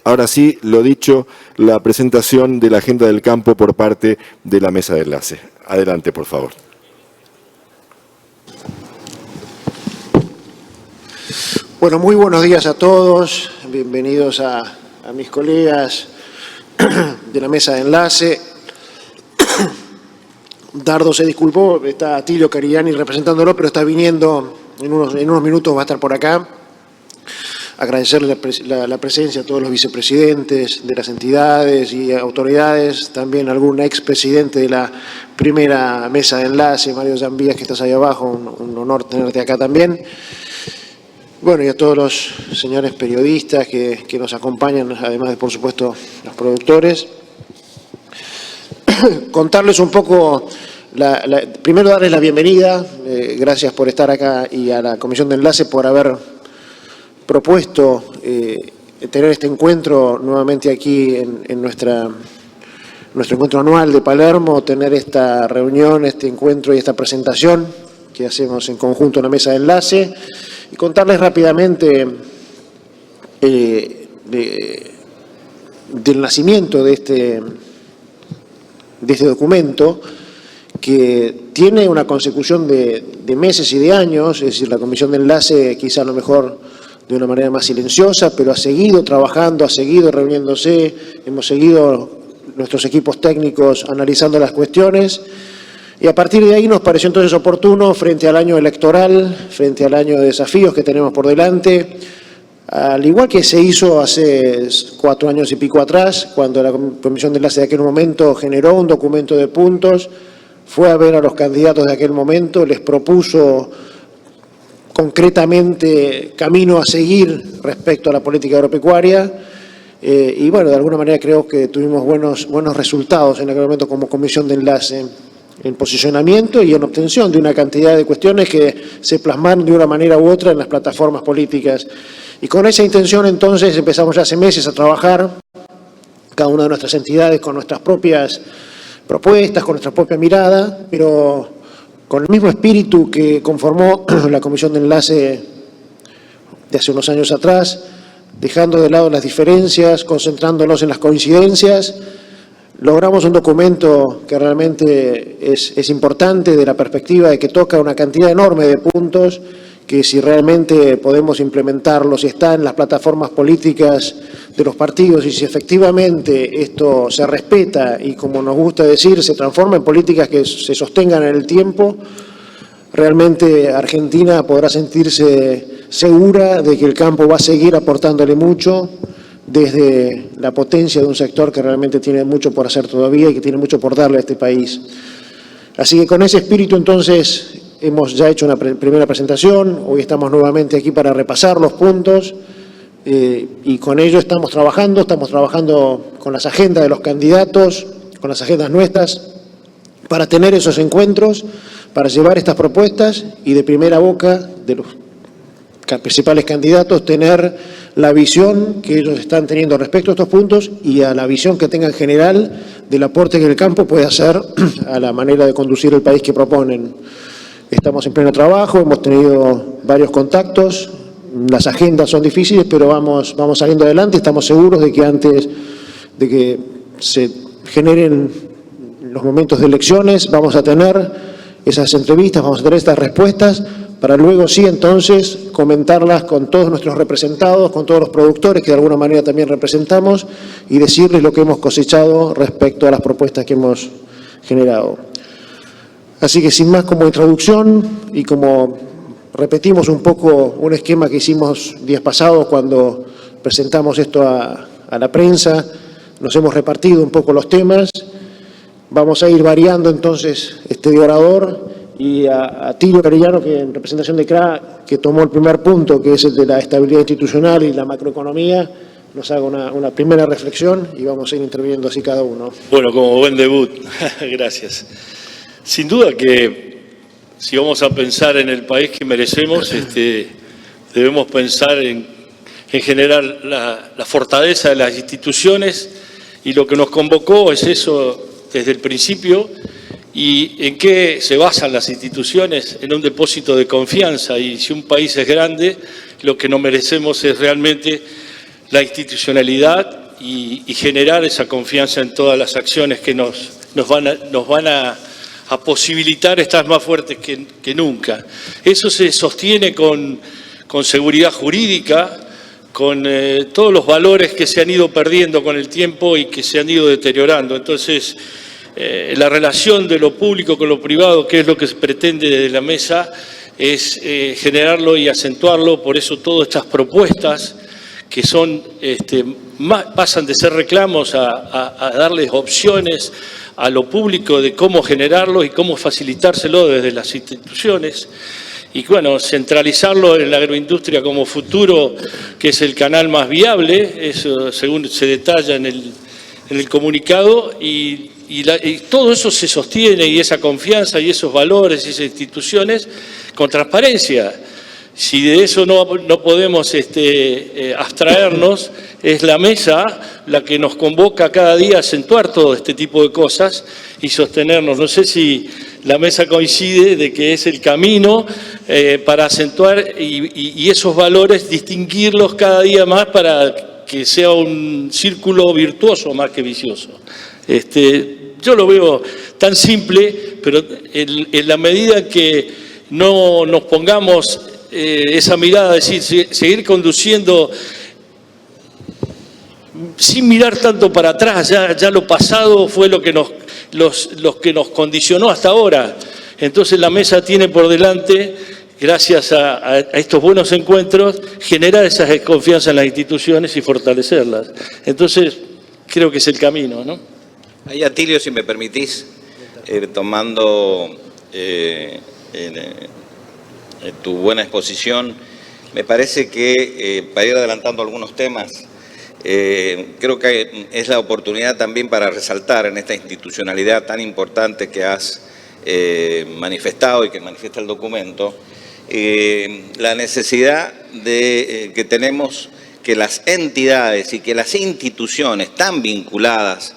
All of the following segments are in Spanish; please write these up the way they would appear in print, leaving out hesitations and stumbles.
Ahora sí, lo dicho, la presentación de la agenda del campo por parte de la mesa de enlace. Adelante, por favor. Bueno, muy buenos días a todos. Bienvenidos a mis colegas de la mesa de enlace. Dardo se disculpó, está Atilio Cariani representándolo, pero está viniendo en unos minutos, va a estar por acá. Agradecerle la presencia a todos los vicepresidentes de las entidades y autoridades, también algún expresidente de la primera mesa de enlace, Mario Zambías, que estás ahí abajo, un honor tenerte acá también. Bueno, y a todos los señores periodistas que nos acompañan, además de, por supuesto, los productores. Contarles un poco, primero darles la bienvenida, gracias por estar acá, y a la Comisión de Enlace por haber propuesto tener este encuentro nuevamente aquí en nuestro encuentro anual de Palermo, tener esta reunión, este encuentro y esta presentación que hacemos en conjunto en la mesa de enlace, y contarles rápidamente del nacimiento de este documento, que tiene una consecución de meses y de años. Es decir, la Comisión de Enlace, quizá a lo mejor de una manera más silenciosa, pero ha seguido trabajando, ha seguido reuniéndose, hemos seguido nuestros equipos técnicos analizando las cuestiones, y a partir de ahí nos pareció entonces oportuno, frente al año electoral, frente al año de desafíos que tenemos por delante, al igual que se hizo hace 4 años y pico atrás, cuando la Comisión de Enlace de aquel momento generó un documento de puntos, fue a ver a los candidatos de aquel momento, les propuso concretamente camino a seguir respecto a la política agropecuaria, y bueno, de alguna manera creo que tuvimos buenos resultados en aquel momento como Comisión de Enlace, en posicionamiento y en obtención de una cantidad de cuestiones que se plasmaron de una manera u otra en las plataformas políticas. Y con esa intención entonces empezamos ya hace meses a trabajar, cada una de nuestras entidades con nuestras propias propuestas, con nuestra propia mirada, pero con el mismo espíritu que conformó la Comisión de Enlace de hace unos años atrás, dejando de lado las diferencias, concentrándonos en las coincidencias. Logramos un documento que realmente es importante de la perspectiva de que toca una cantidad enorme de puntos que, si realmente podemos implementarlos, si está en las plataformas políticas de los partidos y si efectivamente esto se respeta y, como nos gusta decir, se transforma en políticas que se sostengan en el tiempo, realmente Argentina podrá sentirse segura de que el campo va a seguir aportándole mucho, desde la potencia de un sector que realmente tiene mucho por hacer todavía y que tiene mucho por darle a este país. Así que con ese espíritu entonces hemos ya hecho una primera presentación, hoy estamos nuevamente aquí para repasar los puntos, y con ello estamos trabajando con las agendas de los candidatos, con las agendas nuestras, para tener esos encuentros, para llevar estas propuestas y de primera boca de los principales candidatos tener la visión que ellos están teniendo respecto a estos puntos y a la visión que tengan general del aporte que el campo puede hacer a la manera de conducir el país que proponen. Estamos en pleno trabajo, hemos tenido varios contactos, las agendas son difíciles, pero vamos saliendo adelante. Estamos seguros de que antes de que se generen los momentos de elecciones vamos a tener esas entrevistas, vamos a tener estas respuestas, para luego sí entonces comentarlas con todos nuestros representados, con todos los productores que de alguna manera también representamos, y decirles lo que hemos cosechado respecto a las propuestas que hemos generado. Así que sin más, como introducción y como repetimos un poco un esquema que hicimos días pasados cuando presentamos esto a la prensa, nos hemos repartido un poco los temas, vamos a ir variando entonces de orador, y a Atilio Cariani, que en representación de CRA, que tomó el primer punto, que es el de la estabilidad institucional y la macroeconomía, nos haga una primera reflexión y vamos a ir interviniendo así cada uno. Bueno, como buen debut, gracias. Sin duda que si vamos a pensar en el país que merecemos, debemos pensar en generar la fortaleza de las instituciones, y lo que nos convocó es eso desde el principio. ¿Y en qué se basan las instituciones? En un depósito de confianza. Y si un país es grande, lo que nos merecemos es realmente la institucionalidad y generar esa confianza en todas las acciones que nos van a posibilitar estar más fuertes que nunca. Eso se sostiene con seguridad jurídica, con todos los valores que se han ido perdiendo con el tiempo y que se han ido deteriorando. Entonces, la relación de lo público con lo privado, que es lo que se pretende desde la mesa, es generarlo y acentuarlo. Por eso todas estas propuestas que son, pasan de ser reclamos a darles opciones a lo público de cómo generarlo y cómo facilitárselo desde las instituciones. Y bueno, centralizarlo en la agroindustria como futuro, que es el canal más viable, eso según se detalla en el comunicado, y todo eso se sostiene, y esa confianza y esos valores y esas instituciones con transparencia. Si de eso no podemos abstraernos, es la mesa la que nos convoca cada día a acentuar todo este tipo de cosas y sostenernos. No sé si la mesa coincide de que es el camino para acentuar y esos valores, distinguirlos cada día más para que sea un círculo virtuoso más que vicioso. Yo lo veo tan simple, pero en la medida que no nos pongamos esa mirada, es decir, seguir conduciendo sin mirar tanto para atrás, ya lo pasado fue lo que nos condicionó hasta ahora. Entonces la mesa tiene por delante, gracias a estos buenos encuentros, generar esa desconfianza en las instituciones y fortalecerlas. Entonces creo que es el camino, ¿no? Ahí, Atilio, si me permitís, tomando tu buena exposición, me parece que para ir adelantando algunos temas, creo que es la oportunidad también para resaltar en esta institucionalidad tan importante que has manifestado y que manifiesta el documento, la necesidad de que tenemos que las entidades y que las instituciones tan vinculadas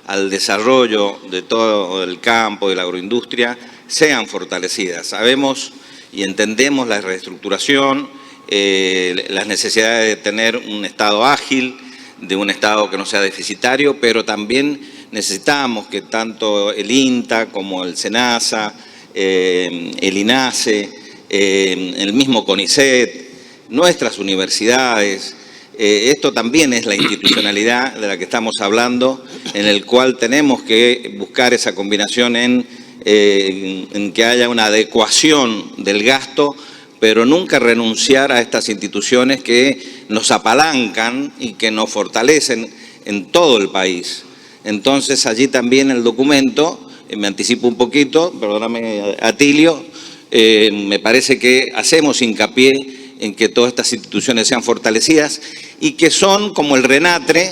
al desarrollo de todo el campo, de la agroindustria, sean fortalecidas. Sabemos y entendemos la reestructuración, las necesidades de tener un Estado ágil, de un Estado que no sea deficitario, pero también necesitamos que tanto el INTA como el SENASA, el INASE, el mismo CONICET, nuestras universidades, esto también es la institucionalidad de la que estamos hablando, en el cual tenemos que buscar esa combinación en que haya una adecuación del gasto, pero nunca renunciar a estas instituciones que nos apalancan y que nos fortalecen en todo el país. Entonces, allí también el documento, me anticipo un poquito, perdóname, Atilio, me parece que hacemos hincapié en que todas estas instituciones sean fortalecidas y que son como el RENATRE,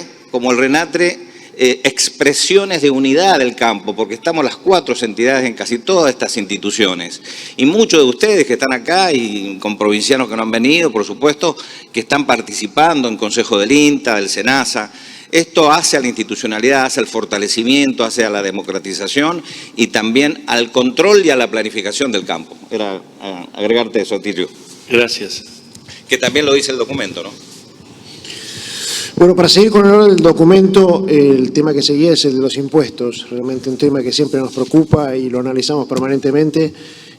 expresiones de unidad del campo, porque estamos las 4 entidades en casi todas estas instituciones. Y muchos de ustedes que están acá y con provincianos que no han venido, por supuesto, que están participando en Consejo del INTA, del SENASA. Esto hace a la institucionalidad, hace al fortalecimiento, hace a la democratización y también al control y a la planificación del campo. Era agregarte eso, Atilio. Gracias. Que también lo dice el documento, ¿no? Bueno, para seguir con el orden del documento, el tema que seguía es el de los impuestos, realmente un tema que siempre nos preocupa y lo analizamos permanentemente.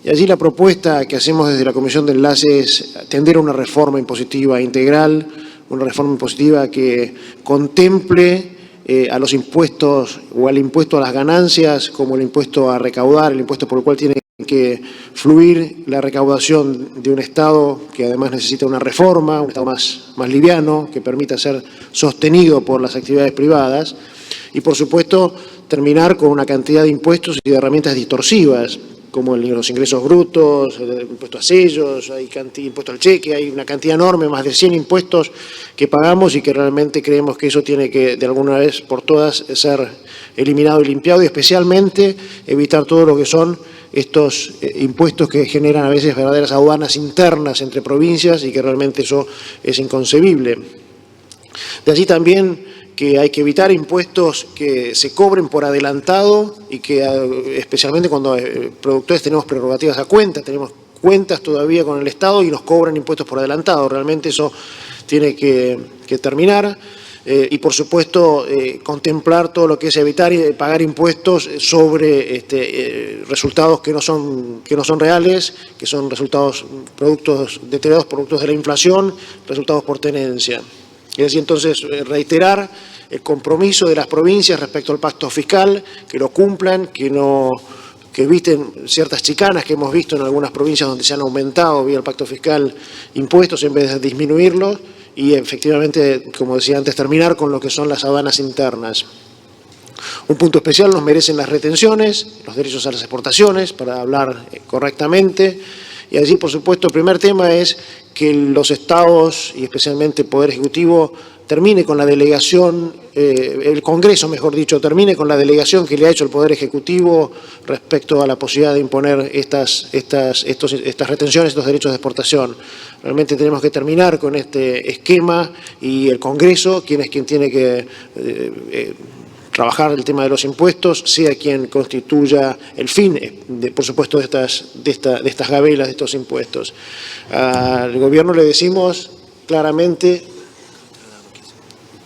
Y allí la propuesta que hacemos desde la Comisión de Enlace es tender a una reforma impositiva integral, una reforma impositiva que contemple a los impuestos o al impuesto a las ganancias como el impuesto a recaudar, el impuesto por el cual tiene que fluir la recaudación de un Estado que además necesita una reforma, un Estado más liviano, que permita ser sostenido por las actividades privadas y, por supuesto, terminar con una cantidad de impuestos y de herramientas distorsivas, como los ingresos brutos, el impuesto a sellos, hay impuesto al cheque, hay una cantidad enorme, más de 100 impuestos que pagamos y que realmente creemos que eso tiene que, de alguna vez por todas, ser eliminado y limpiado, y especialmente evitar todo lo que son estos impuestos que generan a veces verdaderas aduanas internas entre provincias y que realmente eso es inconcebible. De allí también que hay que evitar impuestos que se cobren por adelantado y que especialmente cuando productores tenemos prerrogativas a cuenta, tenemos cuentas todavía con el Estado y nos cobran impuestos por adelantado. Realmente eso tiene que terminar. Y por supuesto contemplar todo lo que es evitar pagar impuestos sobre resultados que no son reales, que son resultados, productos deteriorados, productos de la inflación, resultados por tenencia. Es decir, entonces reiterar el compromiso de las provincias respecto al pacto fiscal, que lo cumplan, que eviten ciertas chicanas que hemos visto en algunas provincias donde se han aumentado vía el pacto fiscal impuestos en vez de disminuirlos. Y efectivamente, como decía antes, terminar con lo que son las aduanas internas. Un punto especial nos merecen las retenciones, los derechos a las exportaciones, para hablar correctamente. Y allí, por supuesto, el primer tema es que los estados, y especialmente el Poder Ejecutivo, termine con la delegación, el Congreso, mejor dicho, termine con la delegación que le ha hecho el Poder Ejecutivo respecto a la posibilidad de imponer estas retenciones, estos derechos de exportación. Realmente tenemos que terminar con este esquema y el Congreso, quien tiene que trabajar el tema de los impuestos, sea quien constituya el fin, por supuesto, de estas gabelas, de estos impuestos. Al Gobierno le decimos claramente.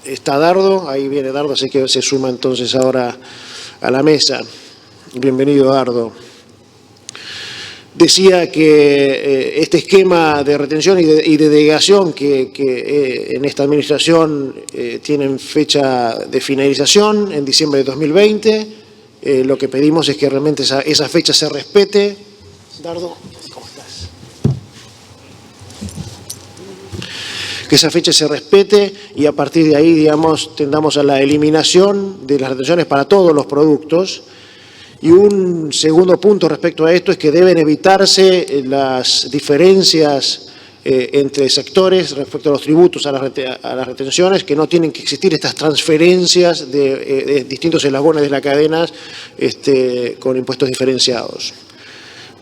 Está Dardo, ahí viene Dardo, así que se suma entonces ahora a la mesa. Bienvenido, Dardo. Decía que este esquema de retención y de delegación que en esta administración tienen fecha de finalización en diciembre de 2020. Lo que pedimos es que realmente esa fecha se respete. Dardo, ¿cómo estás? Que esa fecha se respete y a partir de ahí, digamos, tendamos a la eliminación de las retenciones para todos los productos. Y un segundo punto respecto a esto es que deben evitarse las diferencias entre sectores respecto a los tributos, a las retenciones, que no tienen que existir estas transferencias de distintos eslabones de la cadena con impuestos diferenciados.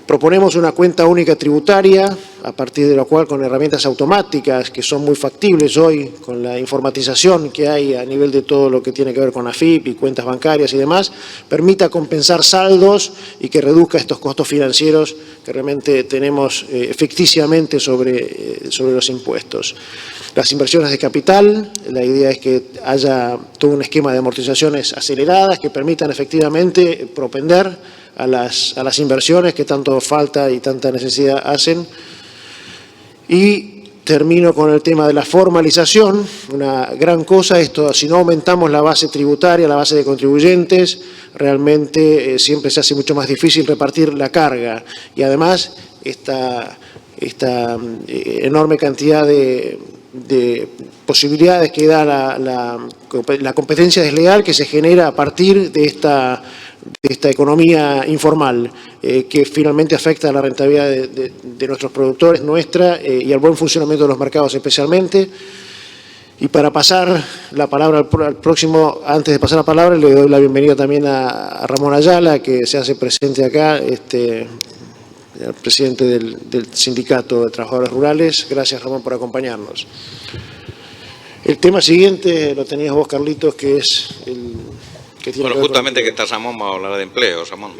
Proponemos una cuenta única tributaria, a partir de lo cual, con herramientas automáticas que son muy factibles hoy, con la informatización que hay a nivel de todo lo que tiene que ver con AFIP y cuentas bancarias y demás, permita compensar saldos y que reduzca estos costos financieros que realmente tenemos ficticiamente sobre los impuestos. Las inversiones de capital, la idea es que haya todo un esquema de amortizaciones aceleradas que permitan efectivamente propender a las inversiones que tanto falta y tanta necesidad hacen. Y termino con el tema de la formalización, una gran cosa, esto, si no aumentamos la base tributaria, la base de contribuyentes, realmente siempre se hace mucho más difícil repartir la carga. Y además, esta enorme cantidad de posibilidades que da la competencia desleal que se genera a partir de esta economía informal, que finalmente afecta a la rentabilidad de nuestros productores, nuestra, y al buen funcionamiento de los mercados especialmente. Y para pasar la palabra al próximo, antes de pasar la palabra, le doy la bienvenida también a Ramón Ayala, que se hace presente acá, el presidente del Sindicato de Trabajadores Rurales. Gracias, Ramón, por acompañarnos. El tema siguiente lo tenías vos, Carlitos, que es el... Bueno, justamente que está Ramón, vamos a hablar de empleo. Ramón,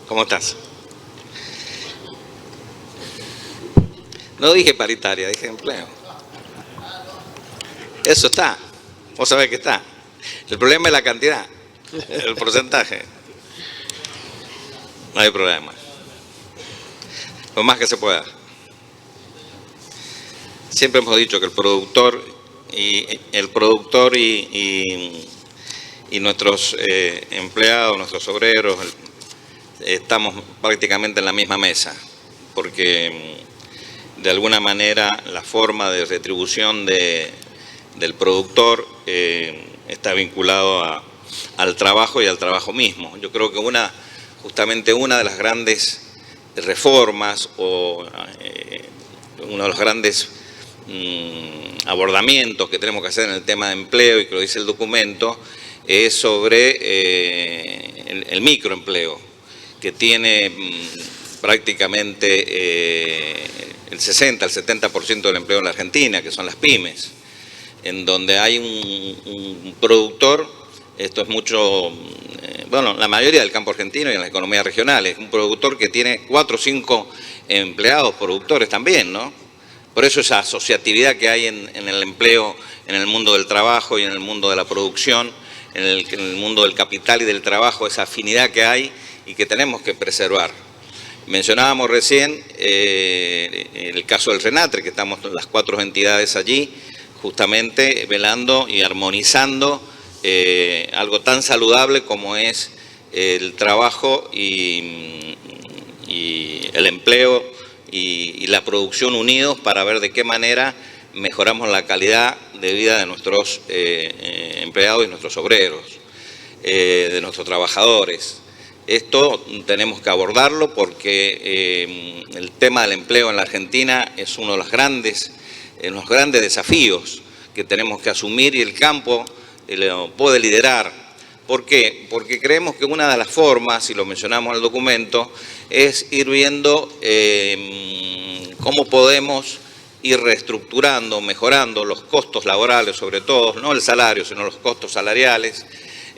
¿cómo estás? No dije paritaria, dije empleo. Eso está, vos sabés que está. El problema es la cantidad, el porcentaje. No hay problema. Lo más que se pueda. Siempre hemos dicho que el productor y nuestros empleados, nuestros obreros, estamos prácticamente en la misma mesa, porque de alguna manera la forma de retribución del productor está vinculado al trabajo y al trabajo mismo. Yo creo que justamente una de las grandes reformas o uno de los grandes abordamientos que tenemos que hacer en el tema de empleo, y que lo dice el documento, es sobre el microempleo, que tiene prácticamente el 60, el 70% del empleo en la Argentina, que son las pymes, en donde hay un productor. Esto es mucho, bueno, la mayoría del campo argentino y en las economías regionales, un productor que tiene 4 o 5 empleados productores también, ¿no? Por eso esa asociatividad que hay en el empleo, en el mundo del trabajo y en el mundo de la producción, en el mundo del capital y del trabajo, esa afinidad que hay y que tenemos que preservar. Mencionábamos recién el caso del RENATRE, que estamos las 4 entidades allí, justamente velando y armonizando algo tan saludable como es el trabajo y el empleo y la producción unidos para ver de qué manera mejoramos la calidad de vida de nuestros empleados y nuestros obreros, de nuestros trabajadores. Esto tenemos que abordarlo porque el tema del empleo en la Argentina es uno de los grandes desafíos que tenemos que asumir y el campo lo puede liderar. ¿Por qué? Porque creemos que una de las formas, y lo mencionamos en el documento, es ir viendo cómo podemos ir reestructurando, mejorando los costos laborales, sobre todo, no el salario, sino los costos salariales,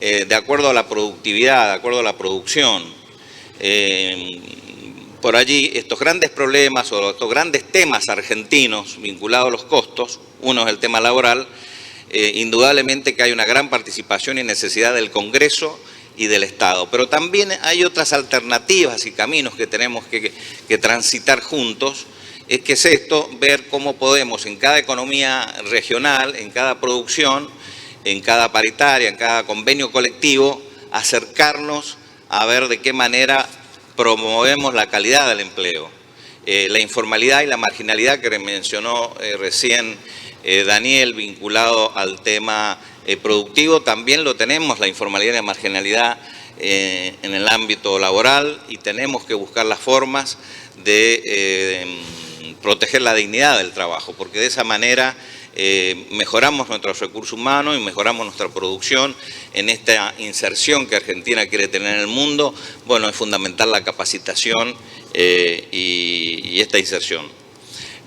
de acuerdo a la productividad, de acuerdo a la producción. Por allí, estos grandes problemas o estos grandes temas argentinos vinculados a los costos, uno es el tema laboral, indudablemente que hay una gran participación y necesidad del Congreso y del Estado, pero también hay otras alternativas y caminos que tenemos que transitar juntos. ¿Qué es esto? Ver cómo podemos en cada economía regional, en cada producción, en cada paritaria, en cada convenio colectivo, acercarnos a ver de qué manera promovemos la calidad del empleo. La informalidad y la marginalidad que mencionó recién Daniel, vinculado al tema productivo, también lo tenemos, la informalidad y la marginalidad en el ámbito laboral, y tenemos que buscar las formas de proteger la dignidad del trabajo, porque de esa manera mejoramos nuestros recursos humanos y mejoramos nuestra producción en esta inserción que Argentina quiere tener en el mundo. Bueno, es fundamental la capacitación y esta inserción.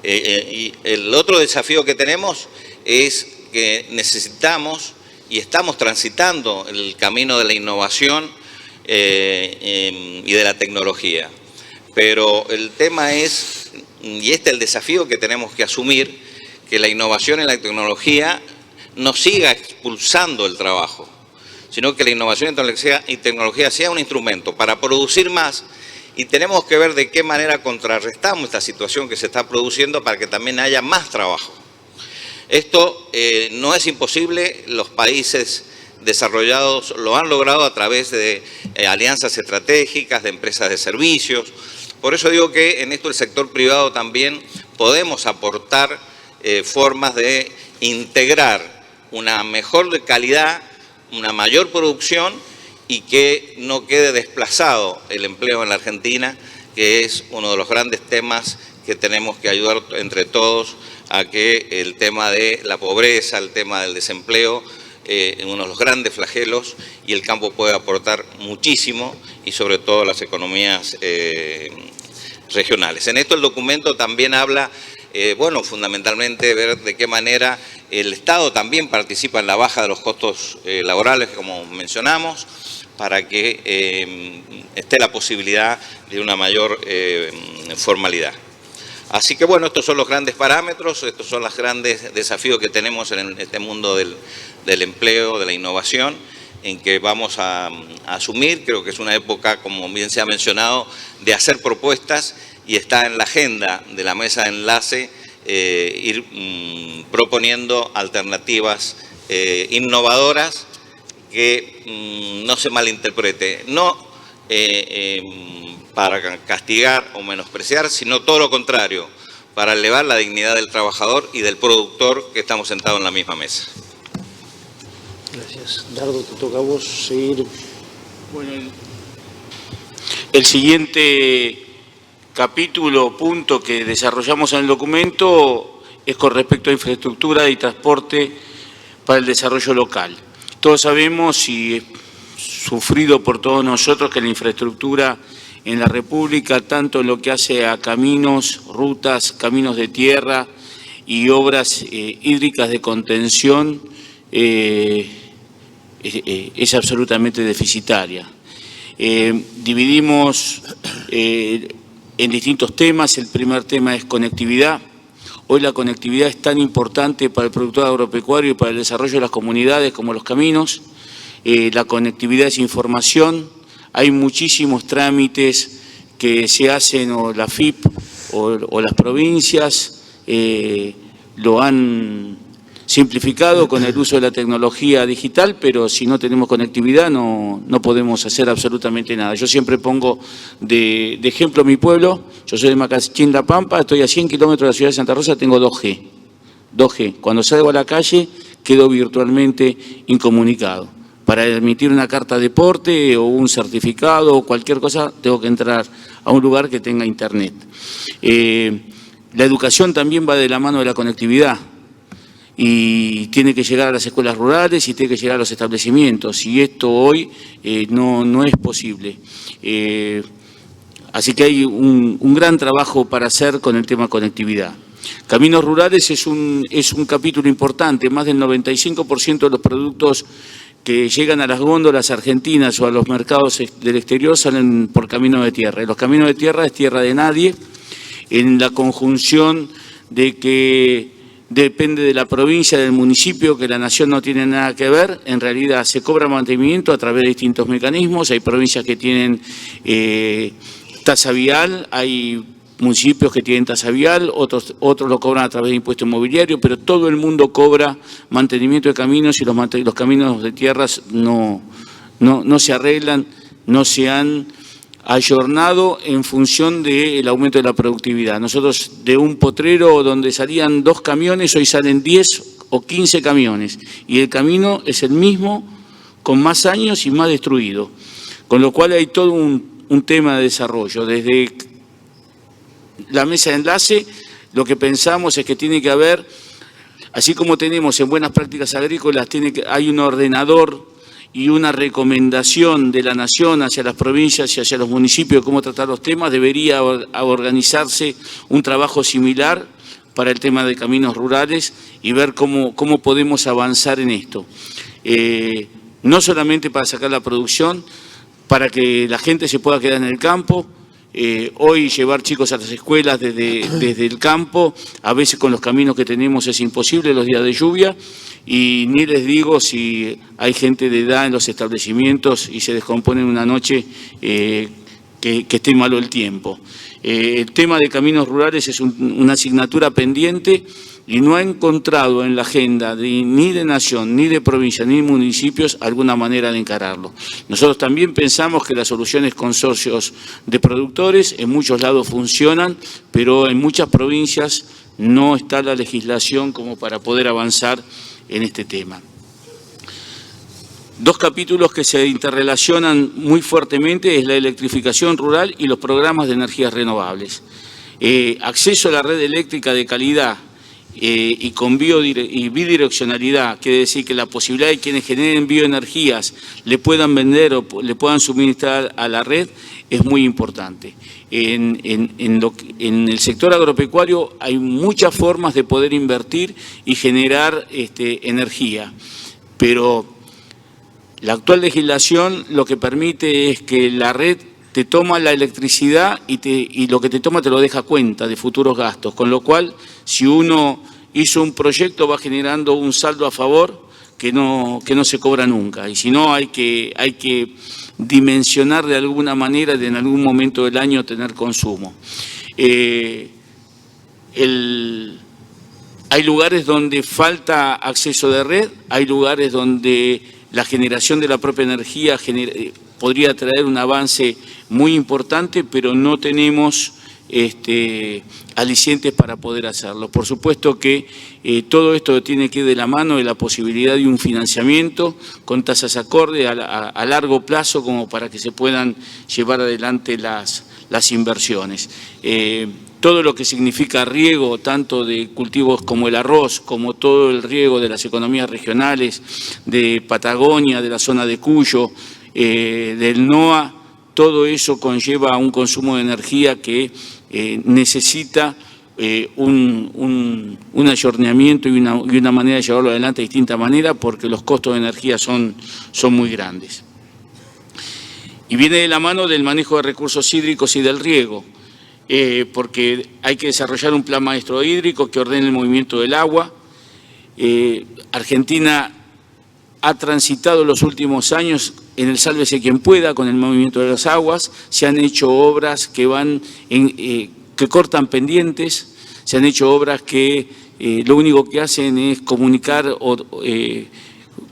Y el otro desafío que tenemos es que necesitamos y estamos transitando el camino de la innovación y de la tecnología. Pero el tema es, y este es el desafío que tenemos que asumir, que la innovación y la tecnología no siga expulsando el trabajo, sino que la innovación y tecnología sea un instrumento para producir más, y tenemos que ver de qué manera contrarrestamos esta situación que se está produciendo para que también haya más trabajo. Esto no es imposible, los países desarrollados lo han logrado a través de alianzas estratégicas, de empresas de servicios. Por eso digo que en esto el sector privado también podemos aportar formas de integrar una mejor calidad, una mayor producción y que no quede desplazado el empleo en la Argentina, que es uno de los grandes temas que tenemos que ayudar entre todos a que el tema de la pobreza, el tema del desempleo, uno de los grandes flagelos, y el campo puede aportar muchísimo, y sobre todo las economías regionales. En esto el documento también habla, bueno, fundamentalmente ver de qué manera el Estado también participa en la baja de los costos laborales, como mencionamos, para que esté la posibilidad de una mayor formalidad. Así que bueno, estos son los grandes parámetros, estos son los grandes desafíos que tenemos en este mundo del empleo, de la innovación, en que vamos a asumir. Creo que es una época, como bien se ha mencionado, de hacer propuestas, y está en la agenda de la mesa de enlace ir proponiendo alternativas innovadoras que no se malinterprete, no para castigar o menospreciar, sino todo lo contrario, para elevar la dignidad del trabajador y del productor, que estamos sentados en la misma mesa. Gracias. Dardo, te toca a vos seguir. Bueno, el siguiente capítulo, punto que desarrollamos en el documento es con respecto a infraestructura y transporte para el desarrollo local. Todos sabemos y es sufrido por todos nosotros que la infraestructura en la República, tanto en lo que hace a caminos, rutas, caminos de tierra y obras hídricas de contención, es absolutamente deficitaria. Dividimos en distintos temas. El primer tema es conectividad. Hoy la conectividad es tan importante para el productor agropecuario y para el desarrollo de las comunidades como los caminos. La conectividad es información. Hay muchísimos trámites que se hacen, o la FIP o las provincias lo han simplificado con el uso de la tecnología digital, pero si no tenemos conectividad no podemos hacer absolutamente nada. Yo siempre pongo de ejemplo mi pueblo. Yo soy de Macachín, La Pampa, estoy a 100 kilómetros de la ciudad de Santa Rosa, tengo 2G. Cuando salgo a la calle quedo virtualmente incomunicado. Para emitir una carta de porte o un certificado o cualquier cosa, tengo que entrar a un lugar que tenga internet. La educación también va de la mano de la conectividad y tiene que llegar a las escuelas rurales y tiene que llegar a los establecimientos, y esto hoy no es posible. Así que hay un gran trabajo para hacer con el tema conectividad. Caminos Rurales es un capítulo importante. Más del 95% de los productos que llegan a las góndolas argentinas o a los mercados del exterior salen por caminos de tierra. Y los caminos de tierra es tierra de nadie, en la conjunción de que depende de la provincia, del municipio, que la nación no tiene nada que ver. En realidad se cobra mantenimiento a través de distintos mecanismos. Hay provincias que tienen tasa vial, hay municipios que tienen tasa vial, otros lo cobran a través de impuesto inmobiliario, pero todo el mundo cobra mantenimiento de caminos, y los caminos de tierras no se arreglan, no se han ayornado en función del aumento de la productividad. Nosotros, de un potrero donde salían 2 camiones, hoy salen 10 o 15 camiones, y el camino es el mismo, con más años y más destruido. Con lo cual hay todo un tema de desarrollo. Desde la mesa de enlace, lo que pensamos es que tiene que haber, así como tenemos en buenas prácticas agrícolas, hay un ordenador y una recomendación de la Nación hacia las provincias y hacia los municipios de cómo tratar los temas. Debería organizarse un trabajo similar para el tema de caminos rurales y ver cómo podemos avanzar en esto. No solamente para sacar la producción, para que la gente se pueda quedar en el campo. Hoy llevar chicos a las escuelas desde el campo, a veces con los caminos que tenemos es imposible los días de lluvia, y ni les digo si hay gente de edad en los establecimientos y se descompone en una noche que esté malo el tiempo. El tema de caminos rurales es una asignatura pendiente y no ha encontrado en la agenda ni de nación, ni de provincia, ni de municipios alguna manera de encararlo. Nosotros también pensamos que las soluciones consorcios de productores en muchos lados funcionan, pero en muchas provincias no está la legislación como para poder avanzar en este tema. 2 capítulos que se interrelacionan muy fuertemente es la electrificación rural y los programas de energías renovables. Acceso a la red eléctrica de calidad y con bidireccionalidad, quiere decir que la posibilidad de quienes generen bioenergías le puedan vender o le puedan suministrar a la red es muy importante. En el sector agropecuario hay muchas formas de poder invertir y generar energía, pero la actual legislación lo que permite es que la red te toma la electricidad y lo que te toma te lo deja a cuenta de futuros gastos, con lo cual si uno hizo un proyecto va generando un saldo a favor que no se cobra nunca, y si no hay que dimensionar de alguna manera de en algún momento del año tener consumo. Hay lugares donde falta acceso de red, hay lugares donde la generación de la propia energía podría traer un avance muy importante, pero no tenemos alicientes para poder hacerlo. Por supuesto que todo esto tiene que ir de la mano de la posibilidad de un financiamiento con tasas acorde a largo plazo, como para que se puedan llevar adelante las inversiones. Todo lo que significa riego, tanto de cultivos como el arroz, como todo el riego de las economías regionales, de Patagonia, de la zona de Cuyo, del NOA, todo eso conlleva un consumo de energía que necesita un ayornamiento y una manera de llevarlo adelante de distinta manera, porque los costos de energía son muy grandes. Y viene de la mano del manejo de recursos hídricos y del riego. porque hay que desarrollar un plan maestro hídrico que ordene el movimiento del agua. Argentina ha transitado los últimos años en el sálvese quien pueda con el movimiento de las aguas. Se han hecho obras que que cortan pendientes, se han hecho obras que lo único que hacen es comunicar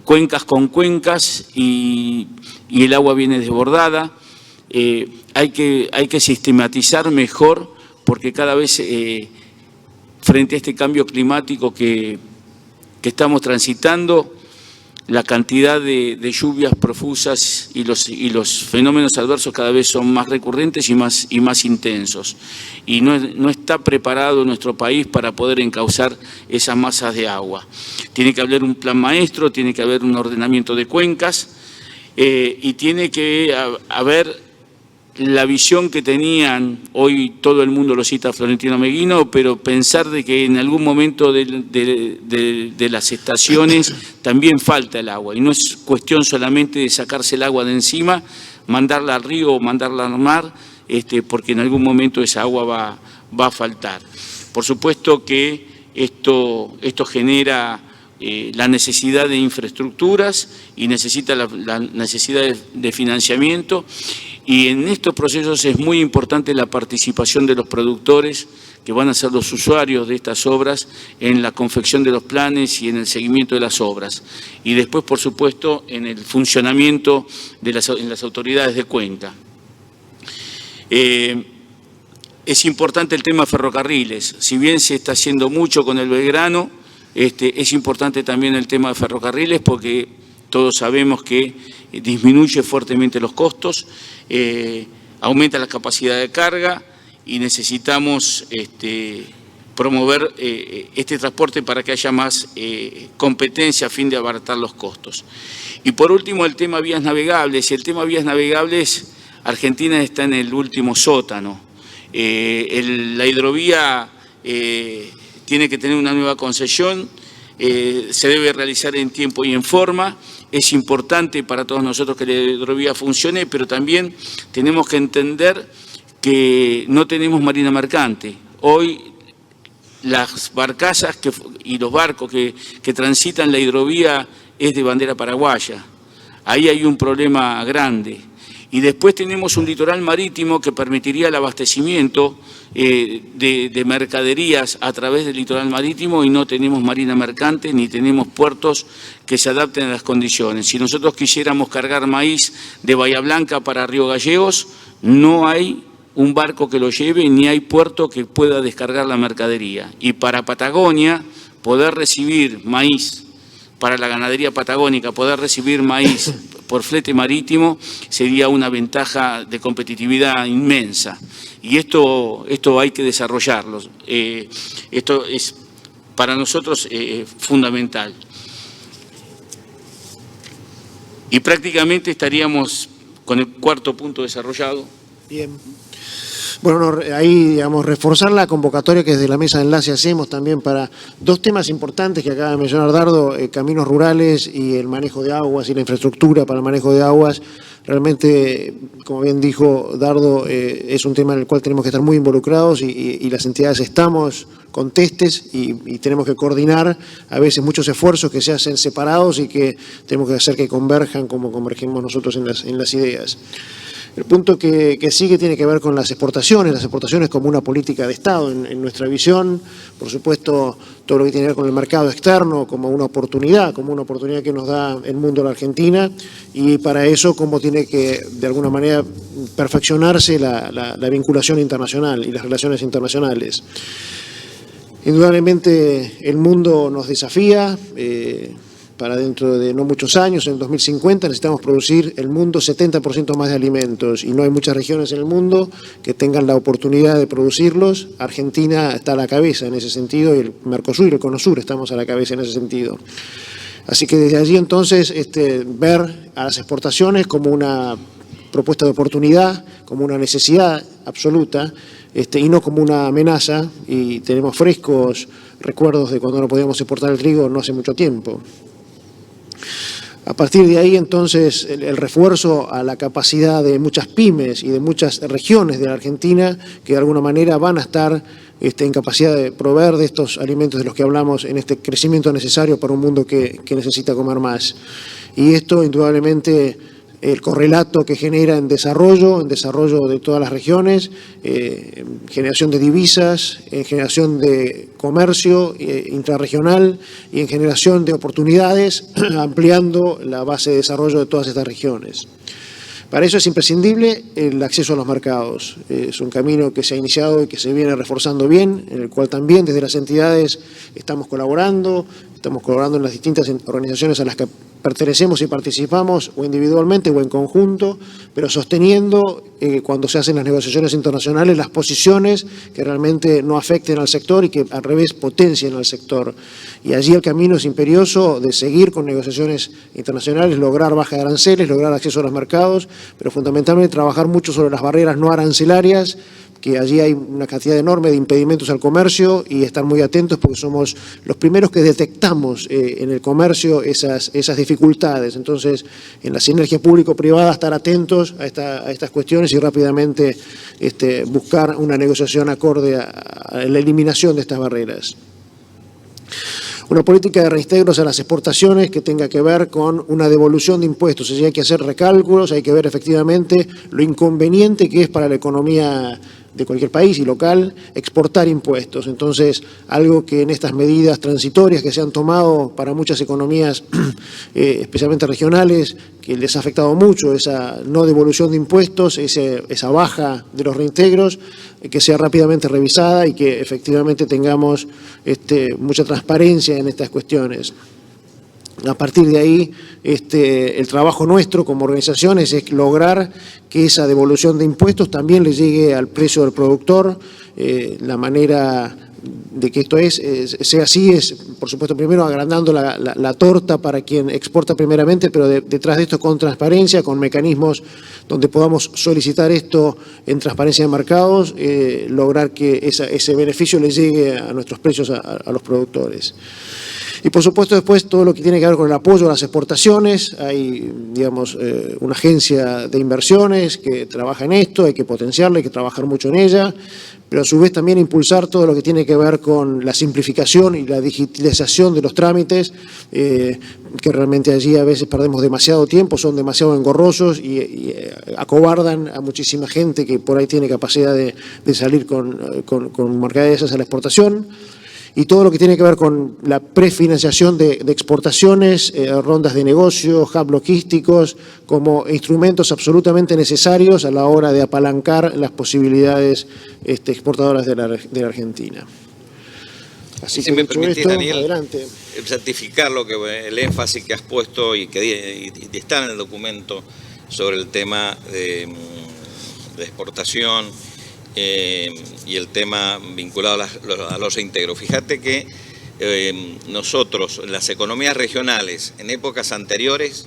cuencas con cuencas y el agua viene desbordada. Hay que sistematizar mejor, porque cada vez frente a este cambio climático que estamos transitando, la cantidad de lluvias profusas y los fenómenos adversos cada vez son más recurrentes y más intensos. Y no está preparado nuestro país para poder encauzar esas masas de agua. Tiene que haber un plan maestro, tiene que haber un ordenamiento de cuencas y tiene que haber la visión que tenían, hoy todo el mundo lo cita a Florentino Meguino, pero pensar de que en algún momento de las estaciones también falta el agua. Y no es cuestión solamente de sacarse el agua de encima, mandarla al río o mandarla al mar, porque en algún momento esa agua va a faltar. Por supuesto que esto genera la necesidad de infraestructuras y necesita la necesidad de financiamiento. Y en estos procesos es muy importante la participación de los productores, que van a ser los usuarios de estas obras, en la confección de los planes y en el seguimiento de las obras. Y después, por supuesto, en el funcionamiento en las autoridades de cuenca. Es importante el tema ferrocarriles. Si bien se está haciendo mucho con el Belgrano, es importante también el tema de ferrocarriles, porque todos sabemos que disminuye fuertemente los costos, aumenta la capacidad de carga y necesitamos promover este transporte para que haya más competencia a fin de abaratar los costos. Y por último, el tema vías navegables. El tema vías navegables, Argentina está en el último sótano. La hidrovía tiene que tener una nueva concesión, se debe realizar en tiempo y en forma. Es importante para todos nosotros que la hidrovía funcione, pero también tenemos que entender que no tenemos marina mercante. Hoy las barcazas y los barcos que transitan la hidrovía es de bandera paraguaya. Ahí hay un problema grande. Y después tenemos un litoral marítimo que permitiría el abastecimiento de mercaderías a través del litoral marítimo, y no tenemos marina mercante ni tenemos puertos que se adapten a las condiciones. Si nosotros quisiéramos cargar maíz de Bahía Blanca para Río Gallegos, no hay un barco que lo lleve ni hay puerto que pueda descargar la mercadería. Y para Patagonia, poder recibir maíz, para la ganadería patagónica, poder recibir maíz por flete marítimo sería una ventaja de competitividad inmensa. Y esto hay que desarrollarlo. Esto es para nosotros fundamental. Y prácticamente estaríamos con el cuarto punto desarrollado. Bien. Bueno, ahí, digamos, reforzar la convocatoria que desde la mesa de enlace hacemos también para dos temas importantes que acaba de mencionar Dardo, caminos rurales y el manejo de aguas y la infraestructura para el manejo de aguas. Realmente, como bien dijo Dardo, es un tema en el cual tenemos que estar muy involucrados y las entidades estamos con testes y tenemos que coordinar a veces muchos esfuerzos que se hacen separados y que tenemos que hacer que converjan como convergimos nosotros en las ideas. El punto que sigue tiene que ver con las exportaciones como una política de Estado en nuestra visión. Por supuesto, todo lo que tiene que ver con el mercado externo como una oportunidad que nos da el mundo a la Argentina, y para eso cómo tiene que, de alguna manera, perfeccionarse la vinculación internacional y las relaciones internacionales. Indudablemente el mundo nos desafía. Para dentro de no muchos años, en 2050, necesitamos producir el mundo 70% más de alimentos, y no hay muchas regiones en el mundo que tengan la oportunidad de producirlos. Argentina está a la cabeza en ese sentido, y el Mercosur y el Conosur estamos a la cabeza en ese sentido. Así que desde allí entonces ver a las exportaciones como una propuesta de oportunidad, como una necesidad absoluta, y no como una amenaza, y tenemos frescos recuerdos de cuando no podíamos exportar el trigo no hace mucho tiempo. A partir de ahí, entonces, el refuerzo a la capacidad de muchas pymes y de muchas regiones de la Argentina que de alguna manera van a estar en capacidad de proveer de estos alimentos de los que hablamos en este crecimiento necesario para un mundo que necesita comer más. Y esto, indudablemente, el correlato que genera en desarrollo de todas las regiones, generación de divisas, en generación de comercio intrarregional y en generación de oportunidades, ampliando la base de desarrollo de todas estas regiones. Para eso es imprescindible el acceso a los mercados. Es un camino que se ha iniciado y que se viene reforzando bien, en el cual también desde las entidades estamos colaborando en las distintas organizaciones a las que pertenecemos y participamos, o individualmente o en conjunto, pero sosteniendo cuando se hacen las negociaciones internacionales las posiciones que realmente no afecten al sector y que al revés potencien al sector. Y allí el camino es imperioso de seguir con negociaciones internacionales, lograr baja de aranceles, lograr acceso a los mercados, pero fundamentalmente trabajar mucho sobre las barreras no arancelarias, que allí hay una cantidad enorme de impedimentos al comercio y estar muy atentos porque somos los primeros que detectamos en el comercio esas dificultades. Entonces, en la sinergia público-privada, estar atentos a estas cuestiones y rápidamente buscar una negociación acorde a la eliminación de estas barreras. Una política de reintegros a las exportaciones que tenga que ver con una devolución de impuestos. Allí hay que hacer recálculos, hay que ver efectivamente lo inconveniente que es para la economía de cualquier país y local exportar impuestos. Entonces, algo que en estas medidas transitorias que se han tomado para muchas economías, especialmente regionales, que les ha afectado mucho esa no devolución de impuestos, esa baja de los reintegros, que sea rápidamente revisada y que efectivamente tengamos mucha transparencia en estas cuestiones. A partir de ahí, el trabajo nuestro como organizaciones es lograr que esa devolución de impuestos también le llegue al precio del productor. La manera de que esto sea así es, por supuesto, primero agrandando la torta para quien exporta primeramente, pero detrás de esto con transparencia, con mecanismos donde podamos solicitar esto en transparencia de mercados, lograr que ese beneficio le llegue a nuestros precios a los productores. Y por supuesto después todo lo que tiene que ver con el apoyo a las exportaciones. Hay, digamos, una agencia de inversiones que trabaja en esto, hay que potenciarla, hay que trabajar mucho en ella, pero a su vez también impulsar todo lo que tiene que ver con la simplificación y la digitalización de los trámites, que realmente allí a veces perdemos demasiado tiempo, son demasiado engorrosos y acobardan a muchísima gente que por ahí tiene capacidad de salir con mercaderías a la exportación. Y todo lo que tiene que ver con la prefinanciación de exportaciones, rondas de negocio, hubs logísticos, como instrumentos absolutamente necesarios a la hora de apalancar las posibilidades exportadoras de la Argentina. Así si que me dicho permitís, esto, Daniel, adelante. certificar el énfasis que has puesto y que está en el documento sobre el tema de exportación y el tema vinculado a los reintegros. Fíjate que nosotros, las economías regionales, en épocas anteriores,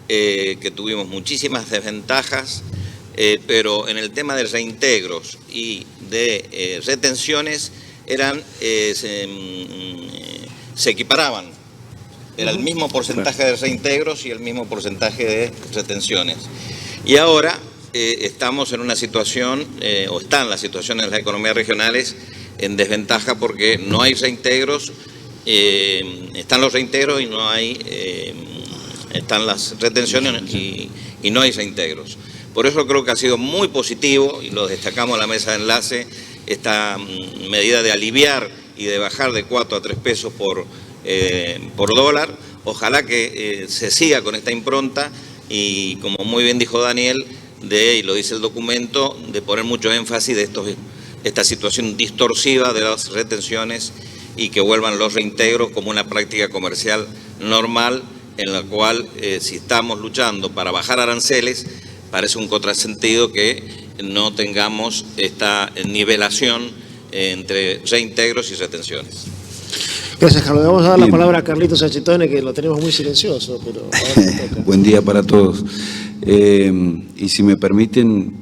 que tuvimos muchísimas desventajas, pero en el tema de reintegros y de retenciones se equiparaban. Era el mismo porcentaje de reintegros y el mismo porcentaje de retenciones. Y ahora estamos en una situación, o están las situaciones de las economías regionales en desventaja porque no hay reintegros, están los reintegros y no hay, están las retenciones y no hay reintegros. Por eso creo que ha sido muy positivo, y lo destacamos en la mesa de enlace, esta medida de aliviar y de bajar de 4 a 3 pesos por dólar. Ojalá que se siga con esta impronta y, como muy bien dijo Daniel, y lo dice el documento, de poner mucho énfasis de esta situación distorsiva de las retenciones y que vuelvan los reintegros como una práctica comercial normal, en la cual si estamos luchando para bajar aranceles, parece un contrasentido que no tengamos esta nivelación entre reintegros y retenciones. Gracias, Carlos. Vamos a dar la palabra a Carlitos Sachetone, que lo tenemos muy silencioso, pero ahora te toca. Buen día para todos. Y si me permiten,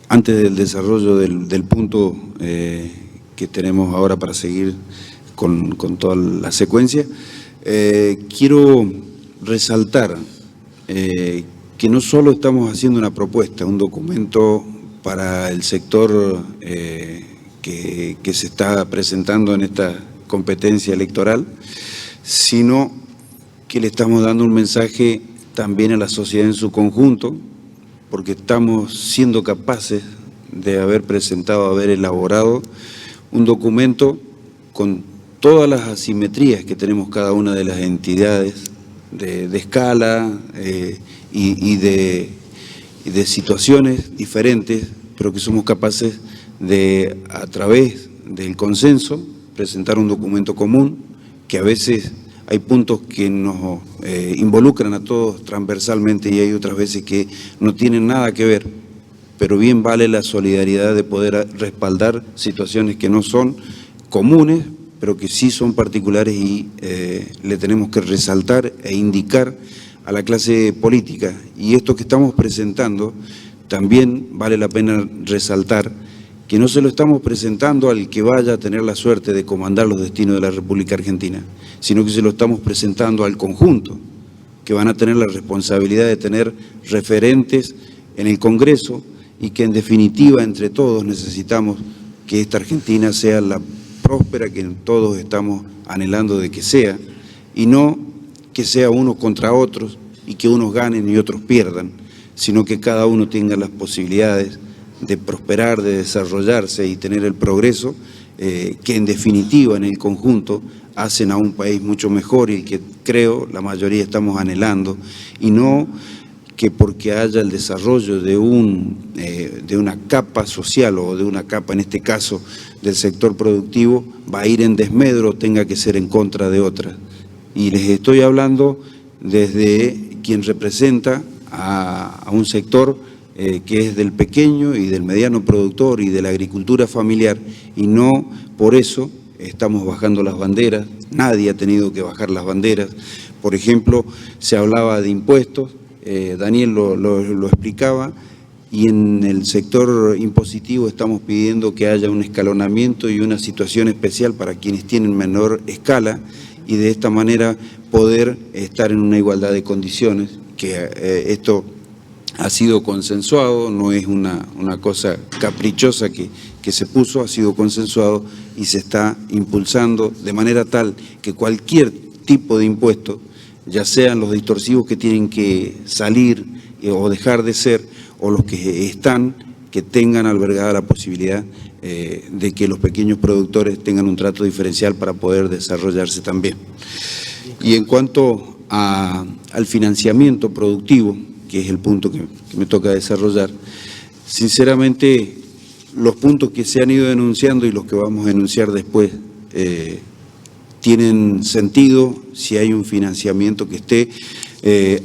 antes del desarrollo del punto que tenemos ahora para seguir con toda la secuencia, quiero resaltar que no solo estamos haciendo una propuesta, un documento para el sector que se está presentando en esta competencia electoral, sino que le estamos dando un mensaje también a la sociedad en su conjunto, porque estamos siendo capaces de haber presentado, haber elaborado un documento con todas las asimetrías que tenemos cada una de las entidades de escala y de situaciones diferentes, pero que somos capaces de, a través del consenso, presentar un documento común, que a veces hay puntos que nos involucran a todos transversalmente y hay otras veces que no tienen nada que ver, pero bien vale la solidaridad de poder respaldar situaciones que no son comunes, pero que sí son particulares y le tenemos que resaltar e indicar a la clase política. Y esto que estamos presentando también vale la pena resaltar que no se lo estamos presentando al que vaya a tener la suerte de comandar los destinos de la República Argentina, sino que se lo estamos presentando al conjunto, que van a tener la responsabilidad de tener referentes en el Congreso y que en definitiva entre todos necesitamos que esta Argentina sea la próspera que todos estamos anhelando de que sea, y no que sea unos contra otros y que unos ganen y otros pierdan, sino que cada uno tenga las posibilidades de prosperar, de desarrollarse y tener el progreso que en definitiva en el conjunto hacen a un país mucho mejor y que creo la mayoría estamos anhelando, y no que porque haya el desarrollo de una capa social o de una capa, en este caso, del sector productivo, va a ir en desmedro, tenga que ser en contra de otra. Y les estoy hablando desde quien representa a un sector que es del pequeño y del mediano productor y de la agricultura familiar, y no por eso estamos bajando las banderas, nadie ha tenido que bajar las banderas. Por ejemplo, se hablaba de impuestos, Daniel lo explicaba, y en el sector impositivo estamos pidiendo que haya un escalonamiento y una situación especial para quienes tienen menor escala, y de esta manera poder estar en una igualdad de condiciones, que esto ha sido consensuado, no es una cosa caprichosa que se puso, ha sido consensuado y se está impulsando de manera tal que cualquier tipo de impuesto, ya sean los distorsivos que tienen que salir o dejar de ser, o los que están, que tengan albergada la posibilidad de que los pequeños productores tengan un trato diferencial para poder desarrollarse también. Y en cuanto al financiamiento productivo, que es el punto que me toca desarrollar, sinceramente los puntos que se han ido denunciando y los que vamos a denunciar después tienen sentido si hay un financiamiento que esté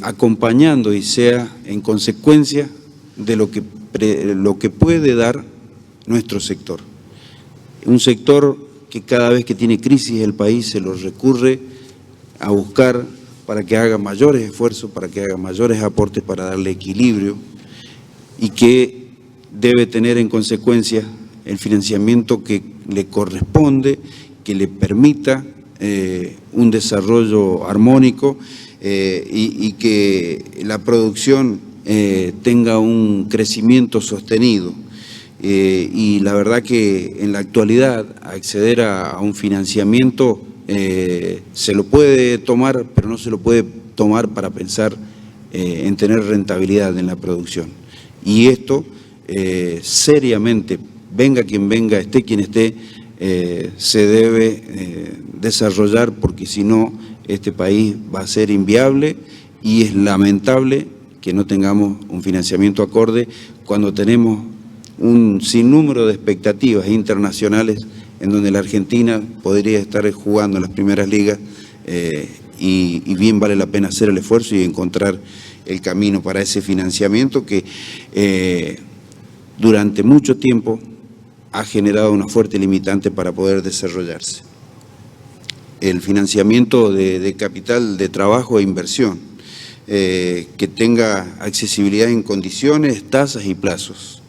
acompañando y sea en consecuencia de lo que puede dar nuestro sector. Un sector que cada vez que tiene crisis el país se lo recurre a buscar para que haga mayores esfuerzos, para que haga mayores aportes, para darle equilibrio, y que debe tener en consecuencia el financiamiento que le corresponde, que le permita un desarrollo armónico y que la producción tenga un crecimiento sostenido. Y la verdad que en la actualidad acceder a un financiamiento se lo puede tomar, pero no se lo puede tomar para pensar en tener rentabilidad en la producción. Y esto seriamente, venga quien venga, esté quien esté, se debe desarrollar, porque si no este país va a ser inviable, y es lamentable que no tengamos un financiamiento acorde cuando tenemos un sinnúmero de expectativas internacionales en donde la Argentina podría estar jugando en las primeras ligas, y bien vale la pena hacer el esfuerzo y encontrar el camino para ese financiamiento que durante mucho tiempo ha generado una fuerte limitante para poder desarrollarse. El financiamiento de capital de trabajo e inversión, que tenga accesibilidad en condiciones, tasas y plazos.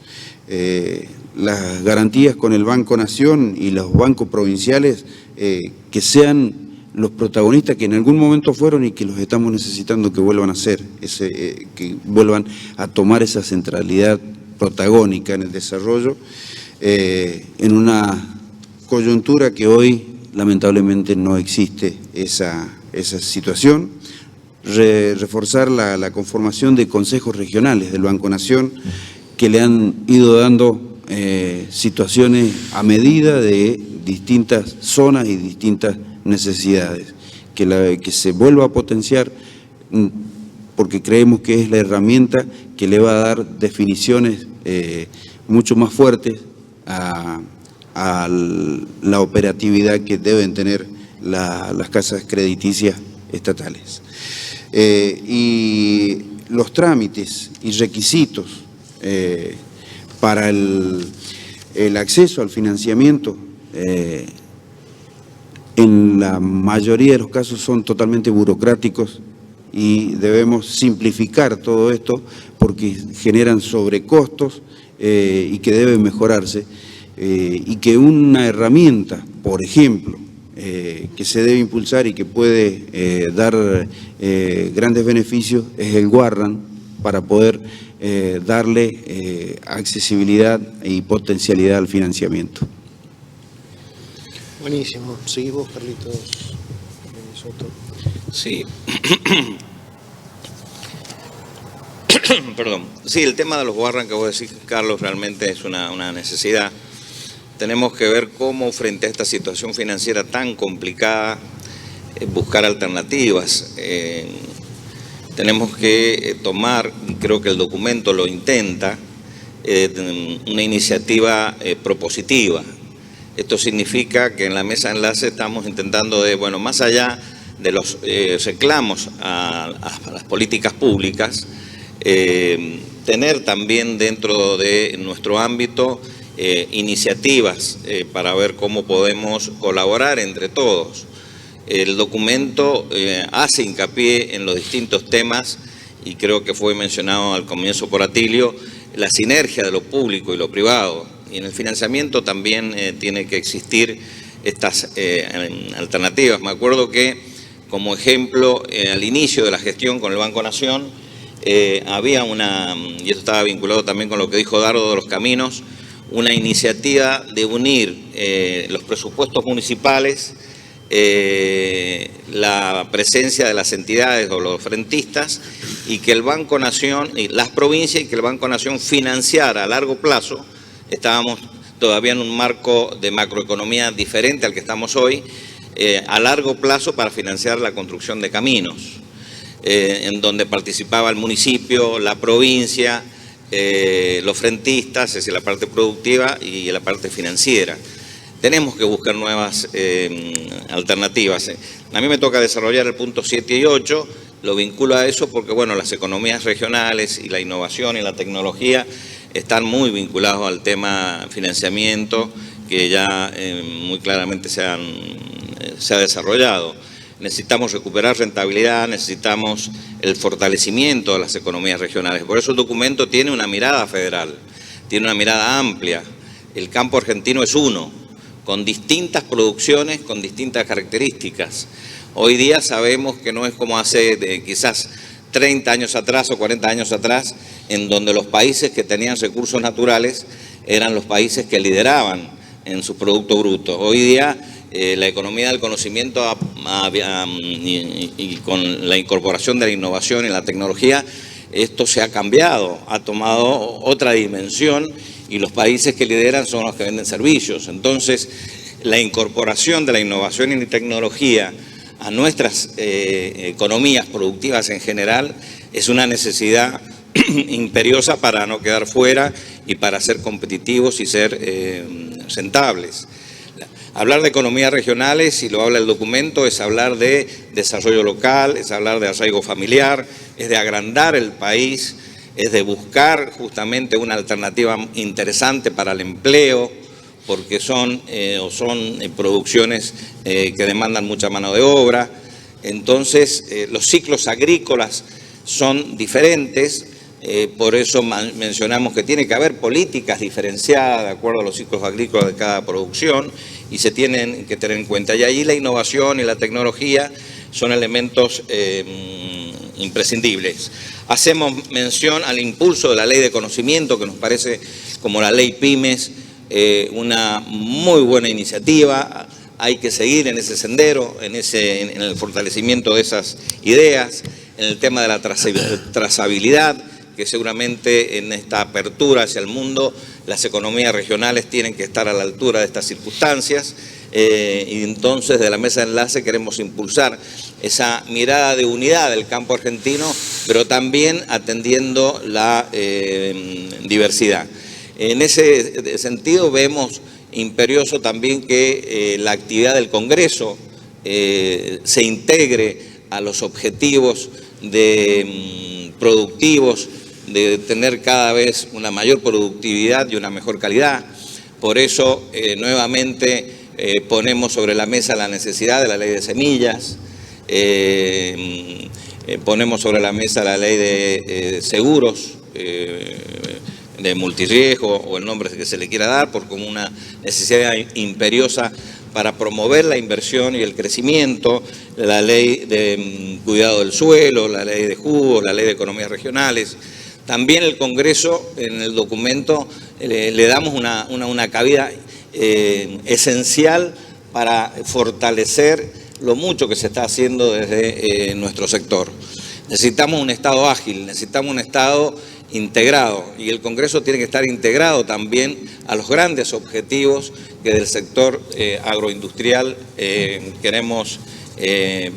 Las garantías con el Banco Nación y los bancos provinciales que sean los protagonistas que en algún momento fueron y que los estamos necesitando que vuelvan a ser, que vuelvan a tomar esa centralidad protagónica en el desarrollo, en una coyuntura que hoy lamentablemente no existe esa situación. Reforzar la conformación de consejos regionales del Banco Nación que le han ido dando situaciones a medida de distintas zonas y distintas necesidades, que se vuelva a potenciar porque creemos que es la herramienta que le va a dar definiciones mucho más fuertes a la operatividad que deben tener las casas crediticias estatales. Y los trámites y requisitos para el acceso al financiamiento en la mayoría de los casos son totalmente burocráticos y debemos simplificar todo esto porque generan sobrecostos y que deben mejorarse y que una herramienta, por ejemplo, que se debe impulsar y que puede dar grandes beneficios es el Warran para poder darle accesibilidad y potencialidad al financiamiento. Buenísimo. Seguimos, Carlitos Soto. Sí. Perdón. Sí, el tema de los Warran que vos decís, Carlos, realmente es una necesidad. Tenemos que ver cómo frente a esta situación financiera tan complicada, buscar alternativas. Tenemos que tomar, creo que el documento lo intenta, una iniciativa propositiva. Esto significa que en la mesa de enlace estamos intentando más allá de los reclamos a las políticas públicas, tener también dentro de nuestro ámbito iniciativas para ver cómo podemos colaborar entre todos. El documento hace hincapié en los distintos temas y creo que fue mencionado al comienzo por Atilio, la sinergia de lo público y lo privado. Y en el financiamiento también tiene que existir estas alternativas. Me acuerdo que, como ejemplo, al inicio de la gestión con el Banco Nación, había y esto estaba vinculado también con lo que dijo Dardo de los caminos, una iniciativa de unir los presupuestos municipales, la presencia de las entidades o los frentistas y que el Banco Nación, y las provincias, y que el Banco Nación financiara a largo plazo. Estábamos todavía en un marco de macroeconomía diferente al que estamos hoy, a largo plazo para financiar la construcción de caminos, en donde participaba el municipio, la provincia, los frentistas, es decir, la parte productiva y la parte financiera. Tenemos que buscar nuevas alternativas. A mí me toca desarrollar el punto 7 y 8, lo vinculo a eso porque, las economías regionales y la innovación y la tecnología están muy vinculados al tema financiamiento que ya muy claramente se ha desarrollado. Necesitamos recuperar rentabilidad, necesitamos el fortalecimiento de las economías regionales. Por eso el documento tiene una mirada federal, tiene una mirada amplia. El campo argentino es uno, con distintas producciones, con distintas características. Hoy día sabemos que no es como hace quizás 30 años atrás o 40 años atrás, en donde los países que tenían recursos naturales eran los países que lideraban en su Producto Bruto. Hoy día la economía del conocimiento y con la incorporación de la innovación y la tecnología, esto se ha cambiado, ha tomado otra dimensión y los países que lideran son los que venden servicios. Entonces, la incorporación de la innovación y la tecnología a nuestras economías productivas en general es una necesidad imperiosa para no quedar fuera y para ser competitivos y ser rentables. Hablar de economías regionales, y lo habla el documento, es hablar de desarrollo local, es hablar de arraigo familiar, es de agrandar el país, es de buscar justamente una alternativa interesante para el empleo, porque son producciones que demandan mucha mano de obra. Entonces, los ciclos agrícolas son diferentes, por eso mencionamos que tiene que haber políticas diferenciadas de acuerdo a los ciclos agrícolas de cada producción y se tienen que tener en cuenta. Y ahí la innovación y la tecnología son elementos imprescindibles. Hacemos mención al impulso de la ley de conocimiento, que nos parece, como la ley Pymes, una muy buena iniciativa. Hay que seguir en ese sendero, en el fortalecimiento de esas ideas, en el tema de la trazabilidad, que seguramente en esta apertura hacia el mundo las economías regionales tienen que estar a la altura de estas circunstancias. Y entonces de la mesa de enlace queremos impulsar esa mirada de unidad del campo argentino, pero también atendiendo la diversidad. En ese sentido vemos imperioso también que la actividad del Congreso se integre a los objetivos productivos de tener cada vez una mayor productividad y una mejor calidad. Por eso nuevamente ponemos sobre la mesa la necesidad de la ley de semillas, ponemos sobre la mesa la ley de seguros, de multirriesgo o el nombre que se le quiera dar, por como una necesidad imperiosa para promover la inversión y el crecimiento, la ley de cuidado del suelo, la ley de jugos, la ley de economías regionales. También el Congreso, en el documento, le damos una cabida esencial para fortalecer lo mucho que se está haciendo desde nuestro sector. Necesitamos un Estado ágil, necesitamos un Estado integrado, y el Congreso tiene que estar integrado también a los grandes objetivos que del sector agroindustrial queremos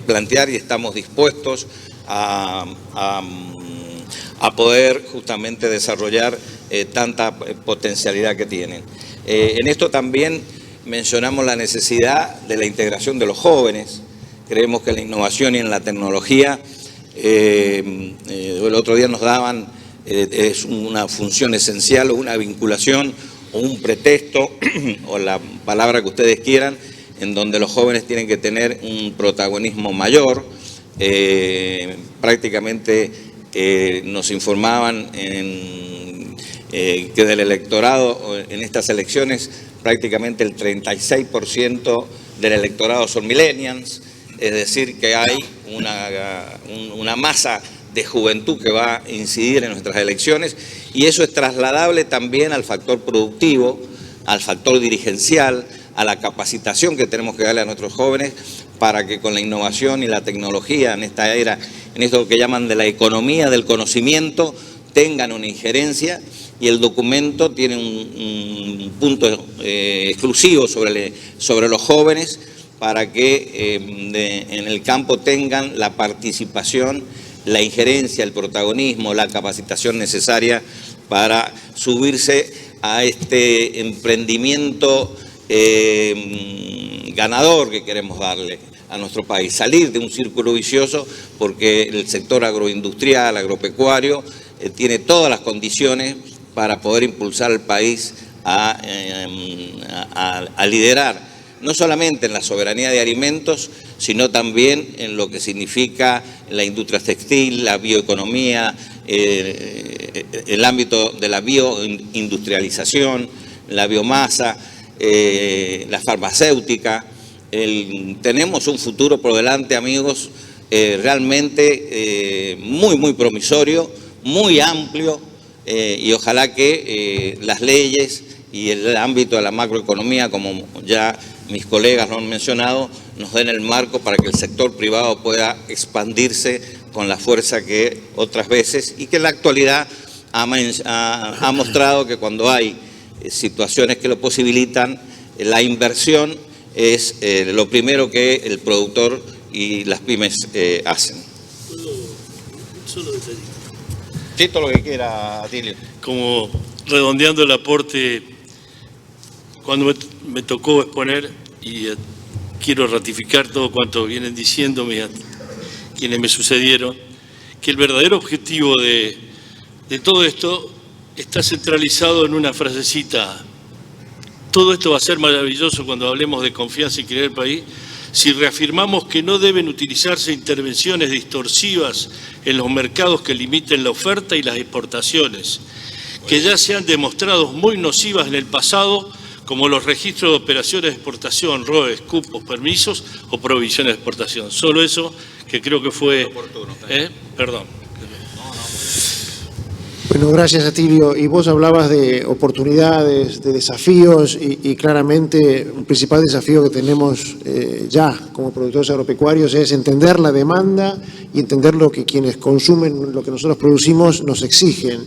plantear, y estamos dispuestos a poder justamente desarrollar tanta potencialidad que tienen. En esto también mencionamos la necesidad de la integración de los jóvenes. Creemos que en la innovación y en la tecnología, el otro día nos daban, es una función esencial o una vinculación o un pretexto o la palabra que ustedes quieran, en donde los jóvenes tienen que tener un protagonismo mayor. Prácticamente nos informaban que del electorado en estas elecciones prácticamente el 36% del electorado son millennials, es decir que hay una masa de juventud que va a incidir en nuestras elecciones, y eso es trasladable también al factor productivo, al factor dirigencial, a la capacitación que tenemos que darle a nuestros jóvenes para que con la innovación y la tecnología en esta era, en esto que llaman de la economía del conocimiento, tengan una injerencia. Y el documento tiene un punto exclusivo sobre los jóvenes para que en el campo tengan la participación, la injerencia, el protagonismo, la capacitación necesaria para subirse a este emprendimiento ganador que queremos darle a nuestro país. Salir de un círculo vicioso, porque el sector agroindustrial, agropecuario, tiene todas las condiciones para poder impulsar al país a liderar, no solamente en la soberanía de alimentos, sino también en lo que significa la industria textil, la bioeconomía, el ámbito de la bioindustrialización, la biomasa, la farmacéutica. Tenemos un futuro por delante, amigos, realmente muy promisorio, muy amplio, y ojalá que las leyes y el ámbito de la macroeconomía, como ya mis colegas lo han mencionado, nos den el marco para que el sector privado pueda expandirse con la fuerza que otras veces, y que en la actualidad ha mostrado que cuando hay situaciones que lo posibilitan, la inversión es lo primero que el productor y las pymes hacen. Solo detallito. Cito lo que quiera, Atilio. Como redondeando el aporte, cuando me tocó exponer, y quiero ratificar todo cuanto vienen diciéndome quienes me sucedieron, que el verdadero objetivo de todo esto está centralizado en una frasecita: todo esto va a ser maravilloso cuando hablemos de confianza y creer el país, si reafirmamos que no deben utilizarse intervenciones distorsivas en los mercados que limiten la oferta y las exportaciones, que ya se han demostrado muy nocivas en el pasado, como los registros de operaciones de exportación, ROEs, cupos, permisos o provisiones de exportación. Solo eso que creo que fue... Perdón. Bueno, gracias, Atilio. Y vos hablabas de oportunidades, de desafíos y claramente un principal desafío que tenemos ya como productores agropecuarios es entender la demanda y entender lo que quienes consumen lo que nosotros producimos nos exigen.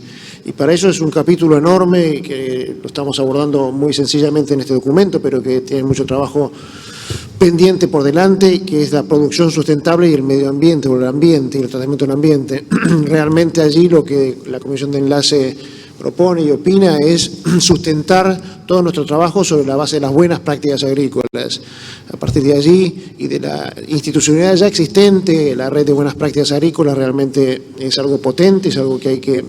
Y para eso es un capítulo enorme que lo estamos abordando muy sencillamente en este documento, pero que tiene mucho trabajo pendiente por delante, que es la producción sustentable y el medio ambiente, o el ambiente y el tratamiento del ambiente. Realmente allí lo que la Comisión de Enlace propone y opina es sustentar todo nuestro trabajo sobre la base de las buenas prácticas agrícolas. A partir de allí y de la institucionalidad ya existente, la red de buenas prácticas agrícolas realmente es algo potente, es algo que hay que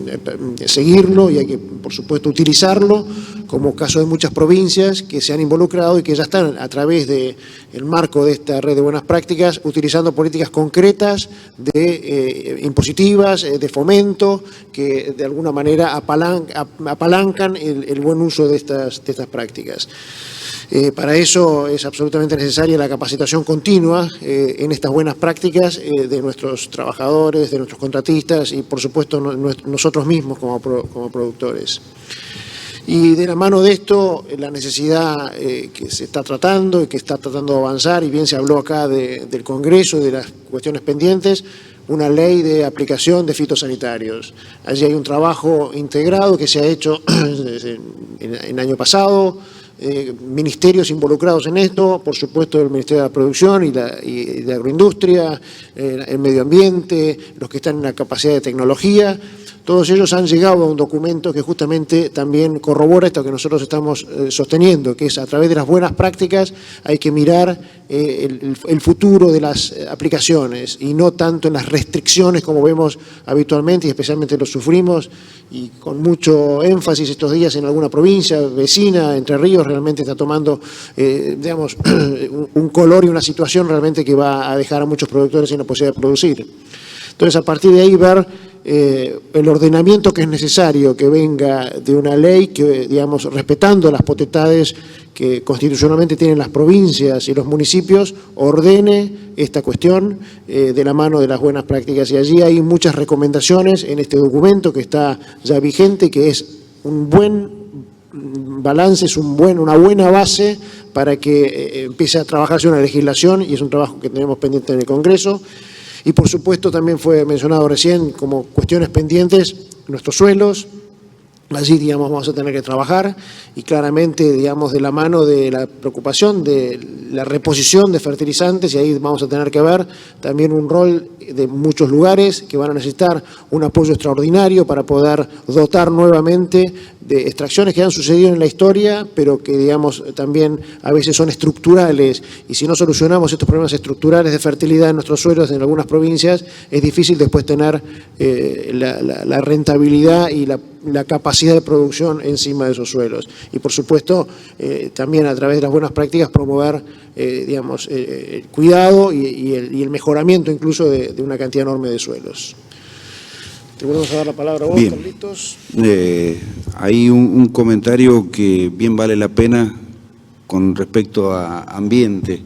seguirlo y hay que, por supuesto, utilizarlo, como caso de muchas provincias que se han involucrado y que ya están a través del marco de esta red de buenas prácticas utilizando políticas concretas impositivas, de fomento, que de alguna manera apalancan el buen uso de estas prácticas. Para eso es absolutamente necesaria la capacitación continua en estas buenas prácticas de nuestros trabajadores, de nuestros contratistas y, por supuesto, nosotros mismos como productores. Y de la mano de esto, la necesidad que se está tratando y que está tratando de avanzar, y bien se habló acá del Congreso, de las cuestiones pendientes, una ley de aplicación de fitosanitarios. Allí hay un trabajo integrado que se ha hecho en el año pasado, ministerios involucrados en esto, por supuesto el Ministerio de la Producción y de Agroindustria, el Medio Ambiente, los que están en la capacidad de tecnología. Todos ellos han llegado a un documento que justamente también corrobora esto que nosotros estamos sosteniendo, que es a través de las buenas prácticas hay que mirar el futuro de las aplicaciones y no tanto en las restricciones como vemos habitualmente y especialmente lo sufrimos y con mucho énfasis estos días en alguna provincia vecina, Entre Ríos, realmente está tomando, digamos, un color y una situación realmente que va a dejar a muchos productores sin la posibilidad de producir. Entonces, a partir de ahí ver el ordenamiento que es necesario que venga de una ley que, digamos, respetando las potestades que constitucionalmente tienen las provincias y los municipios, ordene esta cuestión de la mano de las buenas prácticas. Y allí hay muchas recomendaciones en este documento que está ya vigente, que es un buen balance, es una buena base para que empiece a trabajarse una legislación, y es un trabajo que tenemos pendiente en el Congreso. Y por supuesto también fue mencionado recién como cuestiones pendientes nuestros suelos. Allí, digamos, vamos a tener que trabajar y claramente, digamos, de la mano de la preocupación de la reposición de fertilizantes, y ahí vamos a tener que ver también un rol de muchos lugares que van a necesitar un apoyo extraordinario para poder dotar nuevamente de extracciones que han sucedido en la historia, pero que, digamos, también a veces son estructurales, y si no solucionamos estos problemas estructurales de fertilidad en nuestros suelos en algunas provincias, es difícil después tener la rentabilidad y la capacidad de producción encima de esos suelos. Y por supuesto, también a través de las buenas prácticas promover, digamos, el cuidado y el mejoramiento incluso de una cantidad enorme de suelos. Te volvemos a dar la palabra a vos, bien. Carlitos. Hay un comentario que bien vale la pena con respecto a ambiente.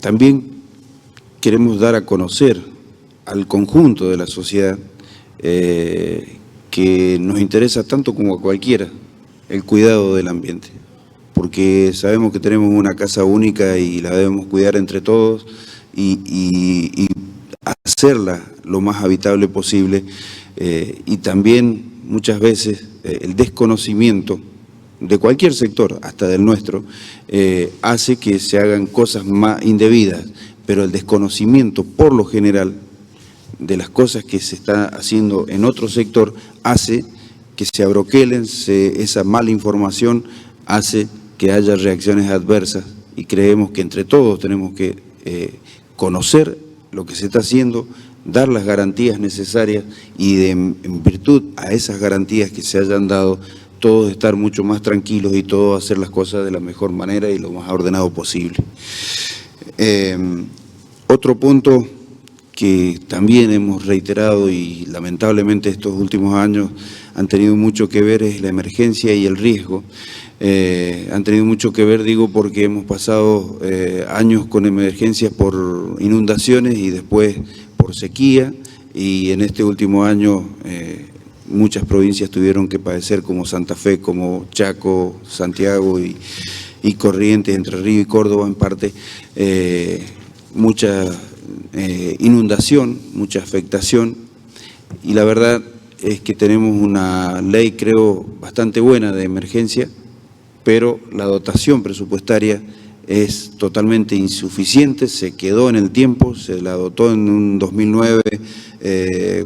También queremos dar a conocer al conjunto de la sociedad que nos interesa tanto como a cualquiera el cuidado del ambiente, porque sabemos que tenemos una casa única y la debemos cuidar entre todos y hacerla lo más habitable posible, y también muchas veces el desconocimiento de cualquier sector, hasta del nuestro, hace que se hagan cosas más indebidas, pero el desconocimiento por lo general de las cosas que se está haciendo en otro sector hace que se abroquelen, esa mala información hace que haya reacciones adversas, y creemos que entre todos tenemos que conocer lo que se está haciendo, dar las garantías necesarias y en virtud a esas garantías que se hayan dado, todos estar mucho más tranquilos y todos hacer las cosas de la mejor manera y lo más ordenado posible. Otro punto que también hemos reiterado y lamentablemente estos últimos años han tenido mucho que ver es la emergencia y el riesgo. Han tenido mucho que ver, digo, porque hemos pasado años con emergencias por inundaciones y después por sequía, y en este último año muchas provincias tuvieron que padecer, como Santa Fe, como Chaco, Santiago y Corrientes, Entre Ríos y Córdoba en parte, mucha inundación, mucha afectación, y la verdad es que tenemos una ley, creo, bastante buena de emergencia, pero la dotación presupuestaria es totalmente insuficiente, se quedó en el tiempo, se la dotó en un 2009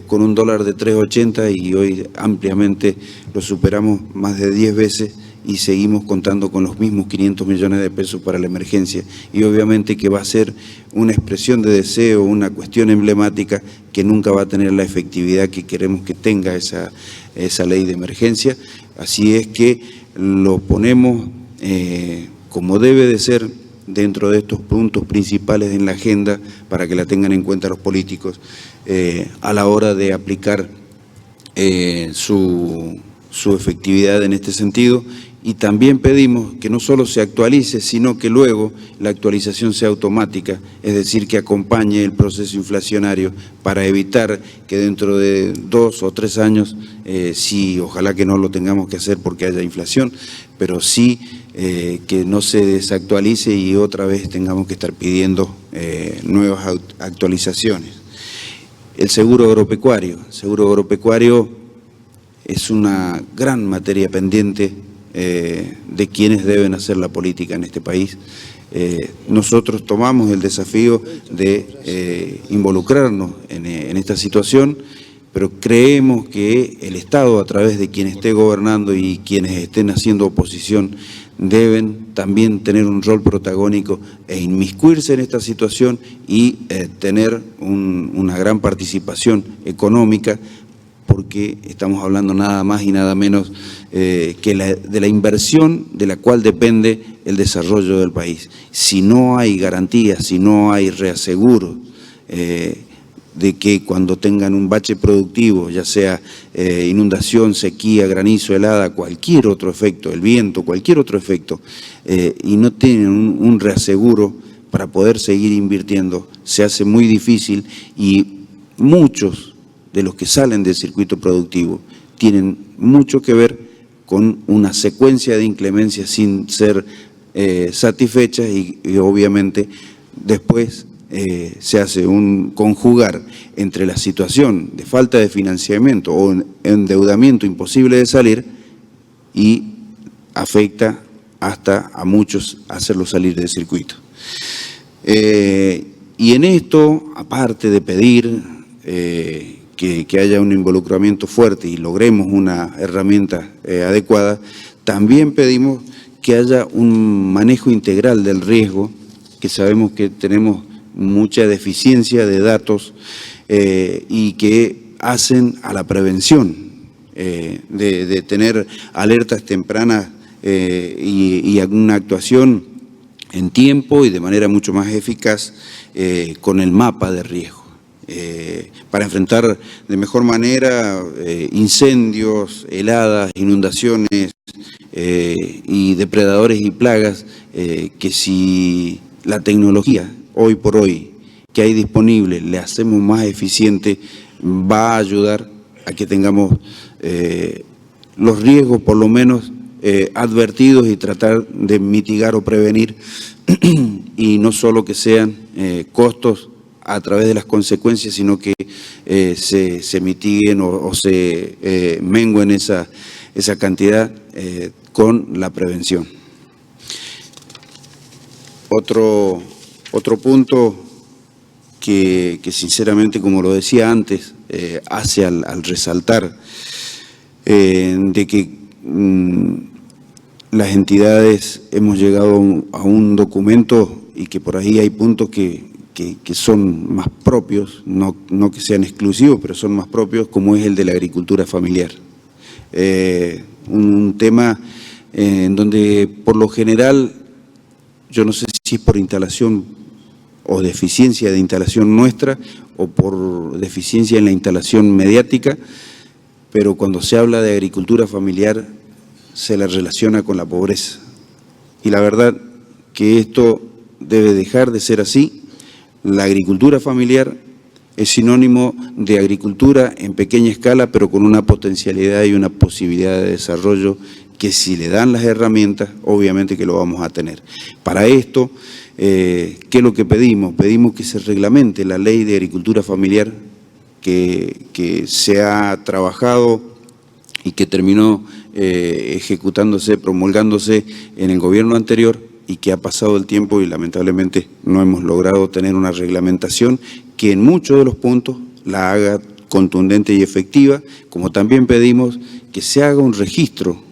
con un dólar de 3.80 y hoy ampliamente lo superamos más de 10 veces y seguimos contando con los mismos 500 millones de pesos para la emergencia. Y obviamente que va a ser una expresión de deseo, una cuestión emblemática que nunca va a tener la efectividad que queremos que tenga esa ley de emergencia. Así es que lo ponemos como debe de ser dentro de estos puntos principales en la agenda para que la tengan en cuenta los políticos a la hora de aplicar su efectividad en este sentido. Y también pedimos que no solo se actualice, sino que luego la actualización sea automática, es decir, que acompañe el proceso inflacionario para evitar que dentro de 2 o 3 años, sí, ojalá que no lo tengamos que hacer porque haya inflación, pero sí que no se desactualice y otra vez tengamos que estar pidiendo nuevas actualizaciones. El seguro agropecuario. El seguro agropecuario es una gran materia pendiente de quienes deben hacer la política en este país. Nosotros tomamos el desafío de involucrarnos en esta situación, pero creemos que el Estado, a través de quien esté gobernando y quienes estén haciendo oposición, deben también tener un rol protagónico e inmiscuirse en esta situación y tener una gran participación económica, porque estamos hablando nada más y nada menos que de la inversión de la cual depende el desarrollo del país. Si no hay garantías, si no hay reaseguro de que cuando tengan un bache productivo, ya sea inundación, sequía, granizo, helada, cualquier otro efecto, el viento, cualquier otro efecto, y no tienen un reaseguro para poder seguir invirtiendo, se hace muy difícil, y muchos de los que salen del circuito productivo tienen mucho que ver con una secuencia de inclemencias sin ser satisfechas y obviamente después se hace un conjugar entre la situación de falta de financiamiento o endeudamiento imposible de salir y afecta hasta a muchos hacerlos salir del circuito. Y en esto, aparte de pedir que haya un involucramiento fuerte y logremos una herramienta adecuada, también pedimos que haya un manejo integral del riesgo, que sabemos que tenemos mucha deficiencia de datos y que hacen a la prevención, de tener alertas tempranas y una actuación en tiempo y de manera mucho más eficaz con el mapa de riesgo. Para enfrentar de mejor manera incendios, heladas, inundaciones y depredadores y plagas, que si la tecnología hoy por hoy que hay disponible le hacemos más eficiente, va a ayudar a que tengamos los riesgos por lo menos advertidos y tratar de mitigar o prevenir y no solo que sean costos a través de las consecuencias, sino que se mitiguen o se menguen esa cantidad con la prevención. Otro punto que sinceramente, como lo decía antes, hace al resaltar de que las entidades hemos llegado a un documento y que por ahí hay puntos que son más propios, no que sean exclusivos, pero son más propios, como es el de la agricultura familiar. Un tema en donde por lo general, yo no sé si es por instalación o deficiencia de instalación nuestra o por deficiencia en la instalación mediática, pero cuando se habla de agricultura familiar se la relaciona con la pobreza. Y la verdad que esto debe dejar de ser así. La agricultura familiar es sinónimo de agricultura en pequeña escala, pero con una potencialidad y una posibilidad de desarrollo que si le dan las herramientas, obviamente que lo vamos a tener. Para esto, ¿qué es lo que pedimos? Pedimos que se reglamente la ley de agricultura familiar que se ha trabajado y que terminó ejecutándose, promulgándose en el gobierno anterior y que ha pasado el tiempo y lamentablemente no hemos logrado tener una reglamentación que en muchos de los puntos la haga contundente y efectiva, como también pedimos que se haga un registro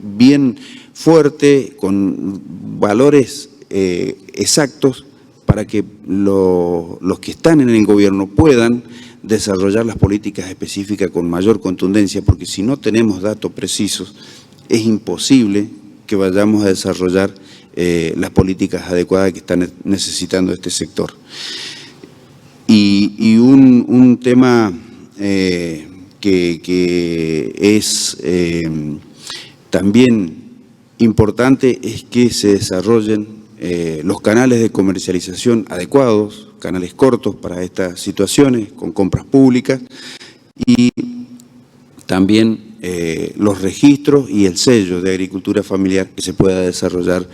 bien fuerte, con valores exactos, para que los que están en el gobierno puedan desarrollar las políticas específicas con mayor contundencia, porque si no tenemos datos precisos, es imposible que vayamos a desarrollar las políticas adecuadas que están necesitando este sector. Y un tema que es también importante es que se desarrollen los canales de comercialización adecuados, canales cortos para estas situaciones, con compras públicas, y también los registros y el sello de agricultura familiar que se pueda desarrollar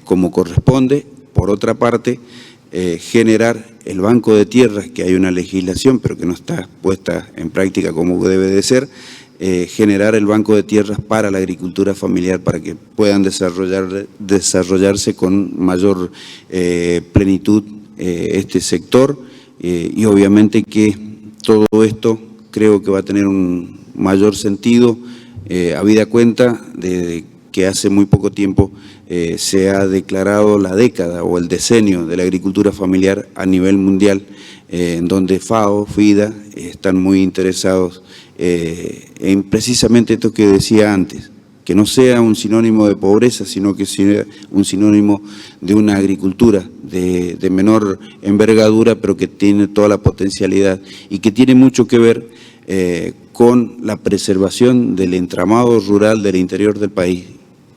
como corresponde. Por otra parte, generar el banco de tierras, que hay una legislación pero que no está puesta en práctica como debe de ser, generar el banco de tierras para la agricultura familiar para que puedan desarrollarse con mayor plenitud este sector, y obviamente que todo esto creo que va a tener un mayor sentido, habida cuenta de que hace muy poco tiempo se ha declarado la década o el decenio de la agricultura familiar a nivel mundial, en donde FAO, FIDA están muy interesados en precisamente esto que decía antes, que no sea un sinónimo de pobreza, sino que sea un sinónimo de una agricultura de menor envergadura, pero que tiene toda la potencialidad y que tiene mucho que ver con la preservación del entramado rural del interior del país,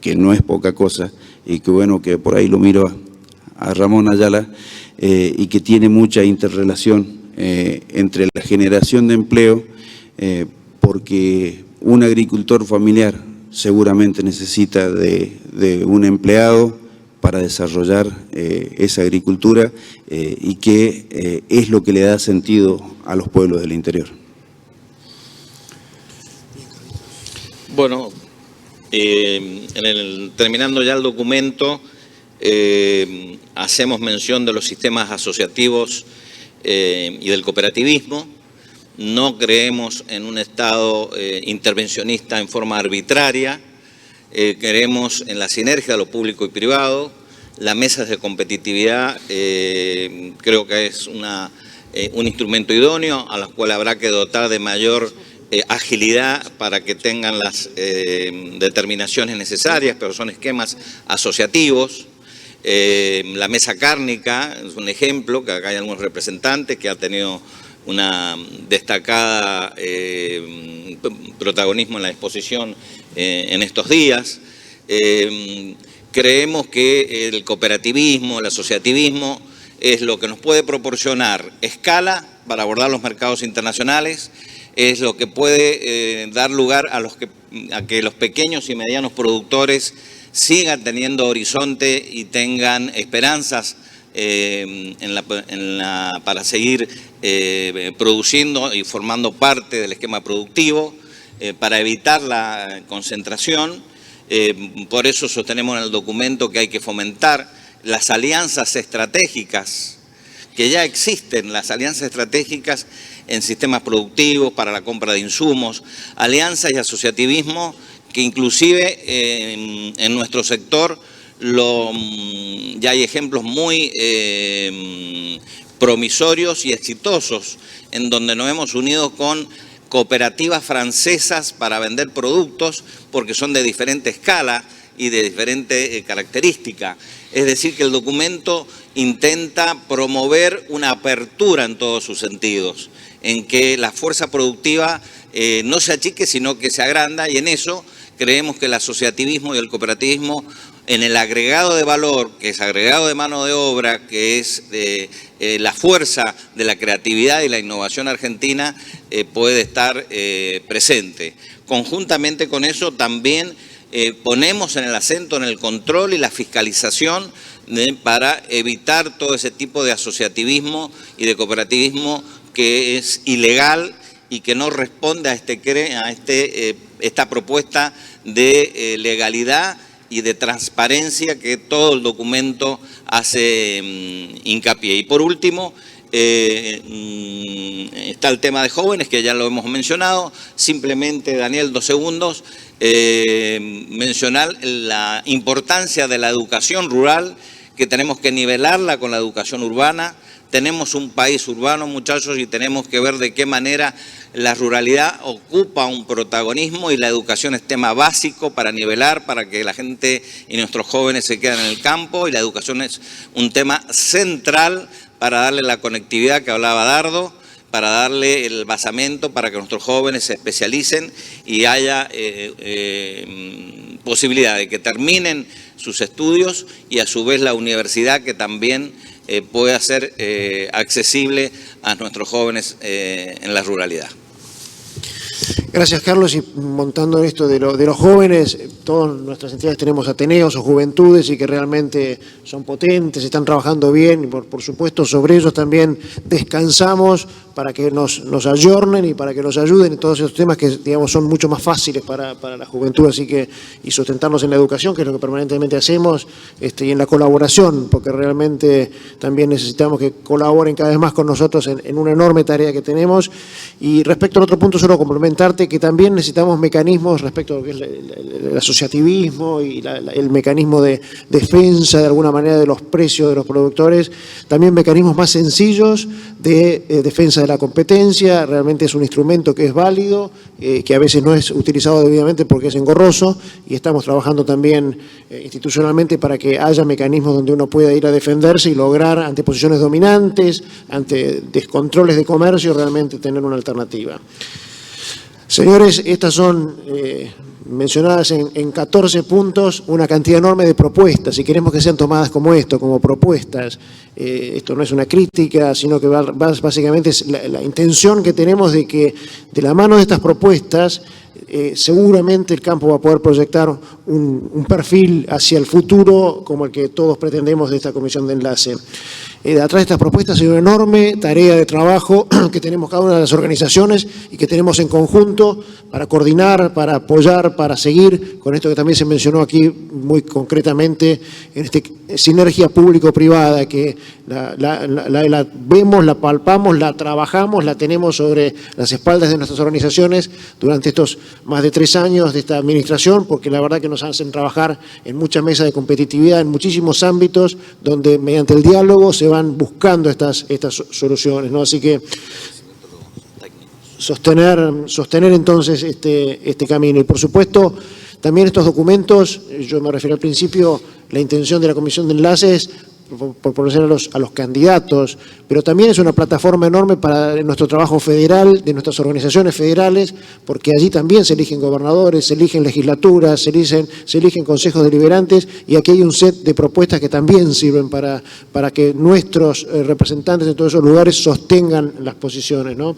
que no es poca cosa, y que bueno, que por ahí lo miro a Ramón Ayala, y que tiene mucha interrelación entre la generación de empleo, porque un agricultor familiar seguramente necesita de un empleado para desarrollar esa agricultura, y que es lo que le da sentido a los pueblos del interior. Bueno, terminando ya el documento, hacemos mención de los sistemas asociativos y del cooperativismo. No creemos en un Estado intervencionista en forma arbitraria, creemos en la sinergia de lo público y privado. Las mesas de competitividad creo que es un instrumento idóneo a la cual habrá que dotar de mayor agilidad para que tengan las determinaciones necesarias, pero son esquemas asociativos. La mesa cárnica es un ejemplo, que acá hay algunos representantes que ha tenido una destacada protagonismo en la exposición en estos días. Creemos que el cooperativismo, el asociativismo es lo que nos puede proporcionar escala para abordar los mercados internacionales, es lo que puede dar lugar a que los pequeños y medianos productores sigan teniendo horizonte y tengan esperanzas para seguir produciendo y formando parte del esquema productivo, para evitar la concentración. Por eso sostenemos en el documento que hay que fomentar las alianzas estratégicas, que ya existen, las alianzas estratégicas en sistemas productivos para la compra de insumos, alianzas y asociativismo que inclusive en nuestro sector ya hay ejemplos muy promisorios y exitosos en donde nos hemos unido con cooperativas francesas para vender productos porque son de diferente escala y de diferente característica. Es decir, que el documento intenta promover una apertura en todos sus sentidos, en que la fuerza productiva no se achique, sino que se agranda, y en eso creemos que el asociativismo y el cooperativismo, en el agregado de valor, que es agregado de mano de obra, que es la fuerza de la creatividad y la innovación argentina, puede estar presente. Conjuntamente con eso también ponemos en el acento en el control y la fiscalización para evitar todo ese tipo de asociativismo y de cooperativismo que es ilegal y que no responde a esta propuesta de legalidad y de transparencia que todo el documento hace hincapié. Y por último, está el tema de jóvenes, que ya lo hemos mencionado. Simplemente, Daniel, 2 segundos, mencionar la importancia de la educación rural, que tenemos que nivelarla con la educación urbana. Tenemos un país urbano, muchachos, y tenemos que ver de qué manera la ruralidad ocupa un protagonismo y la educación es tema básico para nivelar, para que la gente y nuestros jóvenes se queden en el campo, y la educación es un tema central para darle la conectividad que hablaba Dardo, para darle el basamento para que nuestros jóvenes se especialicen y haya posibilidad de que terminen sus estudios, y a su vez la universidad que también pueda ser accesible a nuestros jóvenes en la ruralidad. Gracias, Carlos. Y montando esto de los jóvenes, todas nuestras entidades tenemos ateneos o juventudes y que realmente son potentes, están trabajando bien, y por supuesto sobre ellos también descansamos para que nos ayornen y para que nos ayuden en todos esos temas que, digamos, son mucho más fáciles para la juventud, así que, y sustentarnos en la educación, que es lo que permanentemente hacemos, y en la colaboración, porque realmente también necesitamos que colaboren cada vez más con nosotros en una enorme tarea que tenemos. Y respecto al otro punto, solo complementarte que también necesitamos mecanismos respecto a lo que es el asociativismo y el mecanismo de defensa de alguna manera de los precios de los productores, también mecanismos más sencillos de defensa de la competencia. Realmente es un instrumento que es válido, que a veces no es utilizado debidamente porque es engorroso, y estamos trabajando también institucionalmente para que haya mecanismos donde uno pueda ir a defenderse y lograr, ante posiciones dominantes, ante descontroles de comercio, realmente tener una alternativa. Señores, estas son mencionadas en 14 puntos, una cantidad enorme de propuestas, y queremos que sean tomadas como esto, como propuestas. Esto no es una crítica, sino que básicamente es la intención que tenemos de que de la mano de estas propuestas seguramente el campo va a poder proyectar un perfil hacia el futuro como el que todos pretendemos de esta comisión de enlace. Atrás de estas propuestas hay una enorme tarea de trabajo que tenemos cada una de las organizaciones y que tenemos en conjunto para coordinar, para apoyar, para seguir con esto que también se mencionó aquí muy concretamente, en esta sinergia público-privada que la vemos, la palpamos, la trabajamos, la tenemos sobre las espaldas de nuestras organizaciones durante estos más de 3 años de esta administración, porque la verdad que nos hacen trabajar en muchas mesas de competitividad, en muchísimos ámbitos, donde mediante el diálogo se van buscando estas soluciones, ¿no? Así que sostener entonces este camino. Y por supuesto, también estos documentos, yo me refiero al principio, la intención de la Comisión de Enlaces, por conocer a los candidatos, pero también es una plataforma enorme para nuestro trabajo federal, de nuestras organizaciones federales, porque allí también se eligen gobernadores, se eligen legislaturas, se eligen consejos deliberantes, y aquí hay un set de propuestas que también sirven para que nuestros representantes en todos esos lugares sostengan las posiciones, ¿no?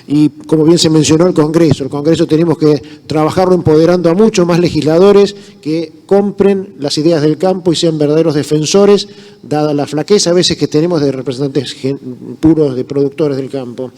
Y como bien se mencionó, el Congreso tenemos que trabajarlo empoderando a muchos más legisladores que compren las ideas del campo y sean verdaderos defensores, dada la flaqueza a veces que tenemos de representantes puros de productores del campo.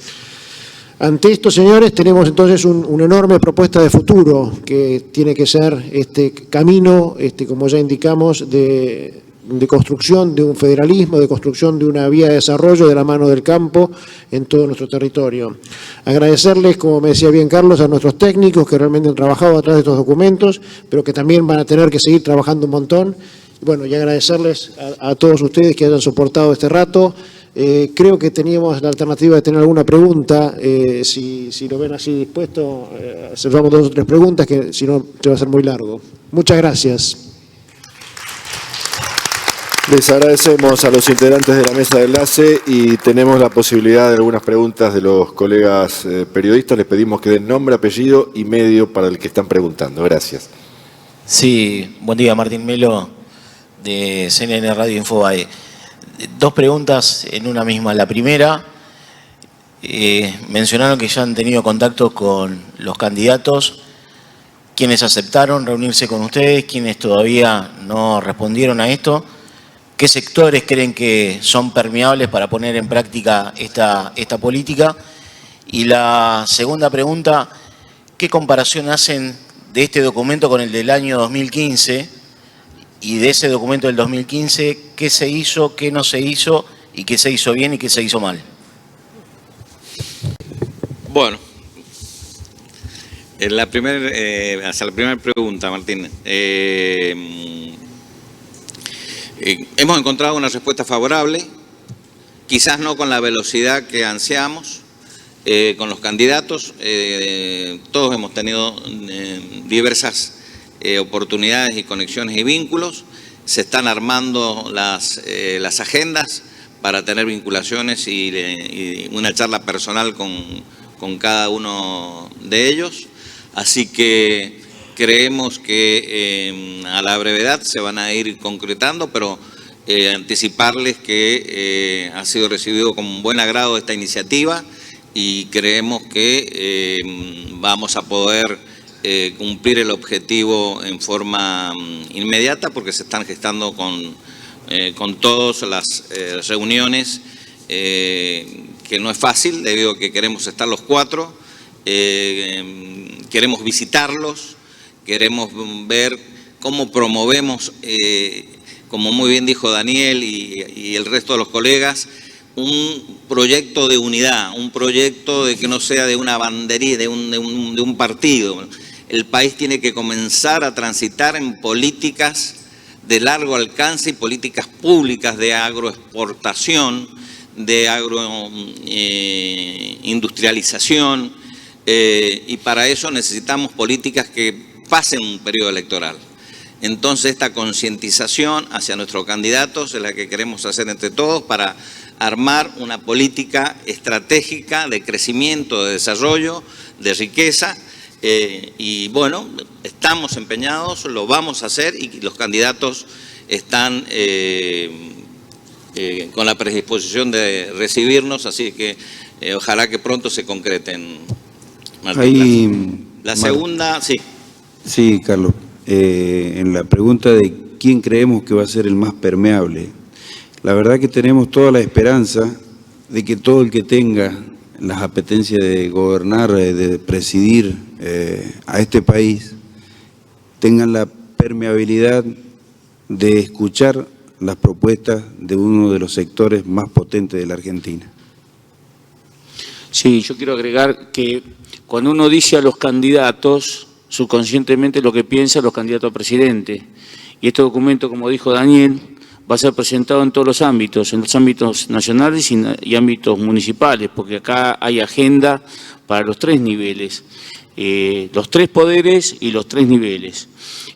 Ante esto, señores, tenemos entonces una enorme propuesta de futuro que tiene que ser este camino, como ya indicamos, de construcción de un federalismo, de construcción de una vía de desarrollo de la mano del campo en todo nuestro territorio. Agradecerles, como me decía bien Carlos, a nuestros técnicos que realmente han trabajado atrás de estos documentos, pero que también van a tener que seguir trabajando un montón. Bueno, y agradecerles a todos ustedes que hayan soportado este rato. Creo que teníamos la alternativa de tener alguna pregunta, si lo ven así dispuesto, hacemos 2 o 3 preguntas, que si no, se va a hacer muy largo. Muchas gracias. Les agradecemos a los integrantes de la mesa de enlace y tenemos la posibilidad de algunas preguntas de los colegas periodistas. Les pedimos que den nombre, apellido y medio para el que están preguntando. Gracias. Sí, buen día, Martín Melo, de CNN Radio Infobae. Dos preguntas en una misma. La primera, mencionaron que ya han tenido contacto con los candidatos. ¿Quiénes aceptaron reunirse con ustedes? ¿Quiénes todavía no respondieron a esto? ¿Qué sectores creen que son permeables para poner en práctica esta política? Y la segunda pregunta, ¿qué comparación hacen de este documento con el del año 2015? Y de ese documento del 2015, ¿qué se hizo, qué no se hizo, y qué se hizo bien y qué se hizo mal? Bueno, hacia la primera pregunta, Martín. Hemos encontrado una respuesta favorable, quizás no con la velocidad que ansiamos, con los candidatos. Todos hemos tenido diversas oportunidades y conexiones y vínculos. Se están armando las agendas para tener vinculaciones y una charla personal con cada uno de ellos. Así que creemos que a la brevedad se van a ir concretando, pero anticiparles que ha sido recibido con buen agrado esta iniciativa y creemos que vamos a poder cumplir el objetivo en forma inmediata, porque se están gestando con todas las reuniones, que no es fácil debido a que queremos estar los cuatro, queremos visitarlos. Queremos ver cómo promovemos, como muy bien dijo Daniel y el resto de los colegas, un proyecto de unidad, un proyecto de que no sea de una bandería, de un partido. El país tiene que comenzar a transitar en políticas de largo alcance y políticas públicas de agroexportación, de agroindustrialización, y para eso necesitamos políticas que pasen un periodo electoral. Entonces, esta concientización hacia nuestros candidatos es la que queremos hacer entre todos para armar una política estratégica de crecimiento, de desarrollo, de riqueza, y bueno, estamos empeñados, lo vamos a hacer y los candidatos están con la predisposición de recibirnos, así que ojalá que pronto se concreten. Martín, la segunda, sí. Sí, Carlos. En la pregunta de quién creemos que va a ser el más permeable, la verdad que tenemos toda la esperanza de que todo el que tenga las apetencias de gobernar, de presidir a este país, tengan la permeabilidad de escuchar las propuestas de uno de los sectores más potentes de la Argentina. Sí, yo quiero agregar que cuando uno dice a los candidatos, subconscientemente lo que piensa los candidatos a presidente. Y este documento, como dijo Daniel, va a ser presentado en todos los ámbitos, en los ámbitos nacionales y ámbitos municipales, porque acá hay agenda para los tres niveles, los tres poderes y los tres niveles.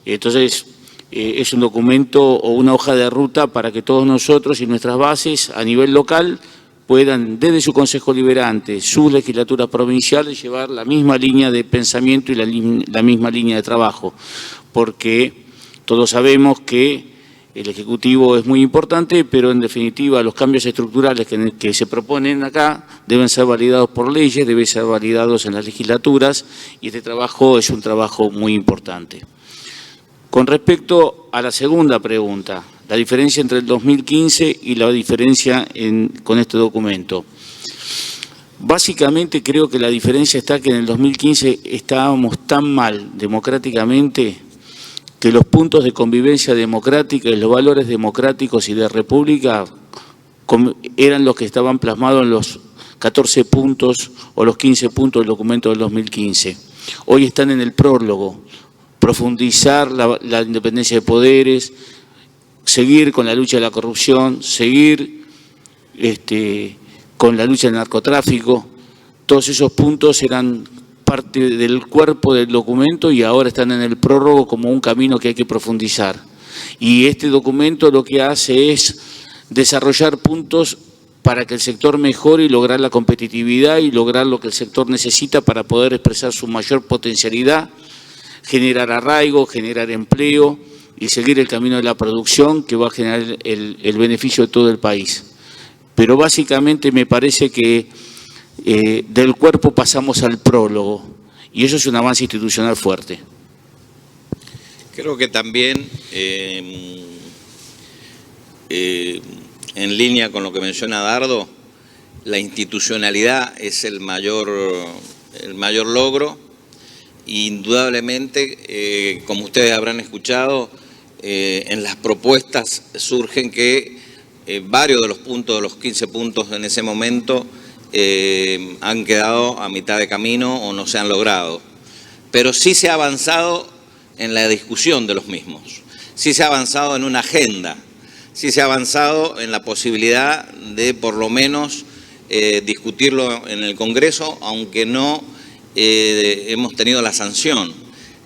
Entonces, es un documento o una hoja de ruta para que todos nosotros y nuestras bases a nivel local puedan, desde su Consejo Liberante, sus legislaturas provinciales, llevar la misma línea de pensamiento y la misma línea de trabajo, porque todos sabemos que el Ejecutivo es muy importante, pero en definitiva los cambios estructurales que se proponen acá deben ser validados por leyes, deben ser validados en las legislaturas, y este trabajo es un trabajo muy importante. Con respecto a la segunda pregunta, la diferencia entre el 2015 y la diferencia con este documento. Básicamente creo que la diferencia está que en el 2015 estábamos tan mal democráticamente que los puntos de convivencia democrática y los valores democráticos y de república eran los que estaban plasmados en los 14 puntos o los 15 puntos del documento del 2015. Hoy están en el prólogo: profundizar la independencia de poderes, seguir con la lucha de la corrupción, seguir con la lucha del narcotráfico. Todos esos puntos eran parte del cuerpo del documento y ahora están en el prólogo como un camino que hay que profundizar. Y este documento lo que hace es desarrollar puntos para que el sector mejore y lograr la competitividad y lograr lo que el sector necesita para poder expresar su mayor potencialidad, generar arraigo, generar empleo y seguir el camino de la producción que va a generar el beneficio de todo el país. Pero básicamente me parece que del cuerpo pasamos al prólogo y eso es un avance institucional fuerte. Creo que también, en línea con lo que menciona Dardo, la institucionalidad es el mayor logro. Indudablemente, como ustedes habrán escuchado, en las propuestas surgen que varios de los puntos, de los 15 puntos en ese momento, han quedado a mitad de camino o no se han logrado. Pero sí se ha avanzado en la discusión de los mismos, sí se ha avanzado en una agenda, sí se ha avanzado en la posibilidad de por lo menos discutirlo en el Congreso, aunque no hemos tenido la sanción.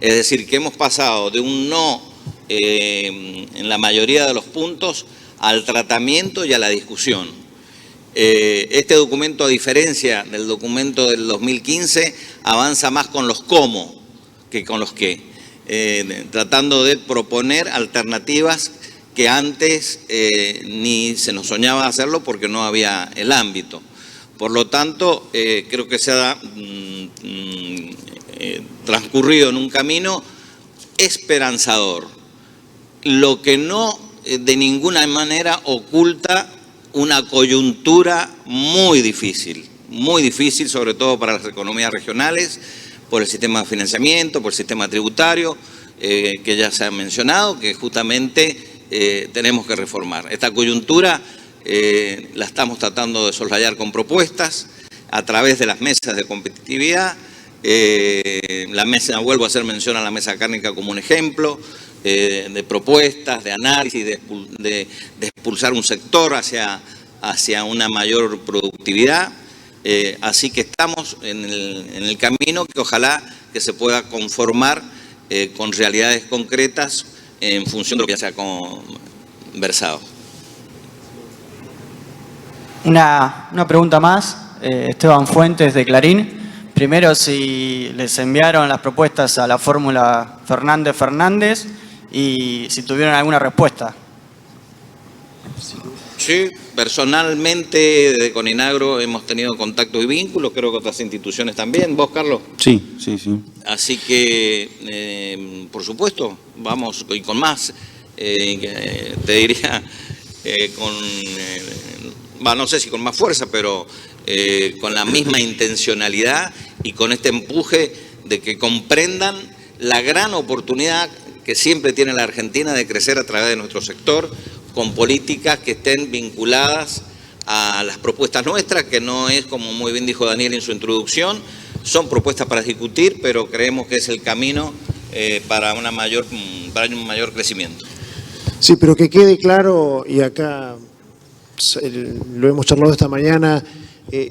Es decir, que hemos pasado de un no en la mayoría de los puntos al tratamiento y a la discusión. Este documento, a diferencia del documento del 2015, avanza más con los cómo que con los qué, tratando de proponer alternativas que antes ni se nos soñaba hacerlo porque no había el ámbito. Por lo tanto, creo que se ha transcurrido en un camino esperanzador, lo que no de ninguna manera oculta una coyuntura muy difícil, sobre todo para las economías regionales, por el sistema de financiamiento, por el sistema tributario, que ya se ha mencionado, que justamente tenemos que reformar. Esta coyuntura la estamos tratando de soslayar con propuestas a través de las mesas de competitividad. La mesa, vuelvo a hacer mención a la mesa cárnica como un ejemplo de propuestas, de análisis, de expulsar un sector hacia una mayor productividad. Así que estamos en el camino que ojalá que se pueda conformar con realidades concretas en función de lo que ya se ha conversado. Una pregunta más, Esteban Fuentes de Clarín. Primero, si les enviaron las propuestas a la fórmula Fernández y si tuvieron alguna respuesta. Sí, personalmente de Coninagro hemos tenido contacto y vínculos, creo que otras instituciones también. ¿Vos, Carlos? Sí. Así que, por supuesto, vamos y con más, te diría, no sé si con más fuerza, pero con la misma intencionalidad y con este empuje de que comprendan la gran oportunidad que siempre tiene la Argentina de crecer a través de nuestro sector, con políticas que estén vinculadas a las propuestas nuestras, que no es, como muy bien dijo Daniel en su introducción, son propuestas para discutir, pero creemos que es el camino para un mayor crecimiento. Sí, pero que quede claro, y acá lo hemos charlado esta mañana,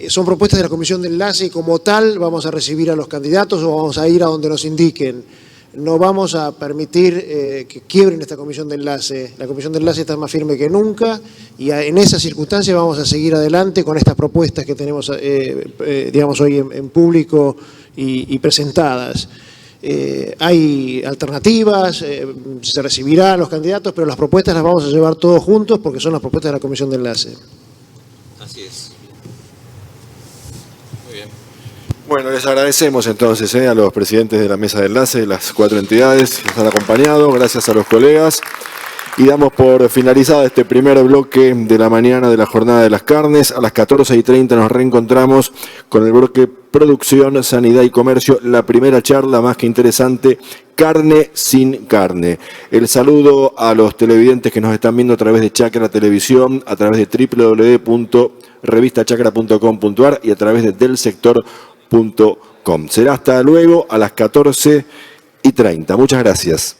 son propuestas de la Comisión de Enlace y como tal vamos a recibir a los candidatos o vamos a ir a donde nos indiquen. No vamos a permitir que quiebren esta Comisión de Enlace. La Comisión de Enlace está más firme que nunca y en esas circunstancias vamos a seguir adelante con estas propuestas que tenemos digamos, hoy en público y presentadas. Hay alternativas, se recibirá a los candidatos, pero las propuestas las vamos a llevar todos juntos porque son las propuestas de la Comisión de Enlace. Así es. Muy bien. Bueno, les agradecemos entonces a los presidentes de la mesa de enlace de las 4 entidades que nos han acompañado, gracias a los colegas. Y damos por finalizado este primer bloque de la mañana de la Jornada de las Carnes. A las 14:30 nos reencontramos con el bloque Producción, Sanidad y Comercio, la primera charla más que interesante, Carne sin Carne. El saludo a los televidentes que nos están viendo a través de Chacra Televisión, a través de www.revistachacra.com.ar y a través de delsector.com. Será hasta luego a las 14:30. Muchas gracias.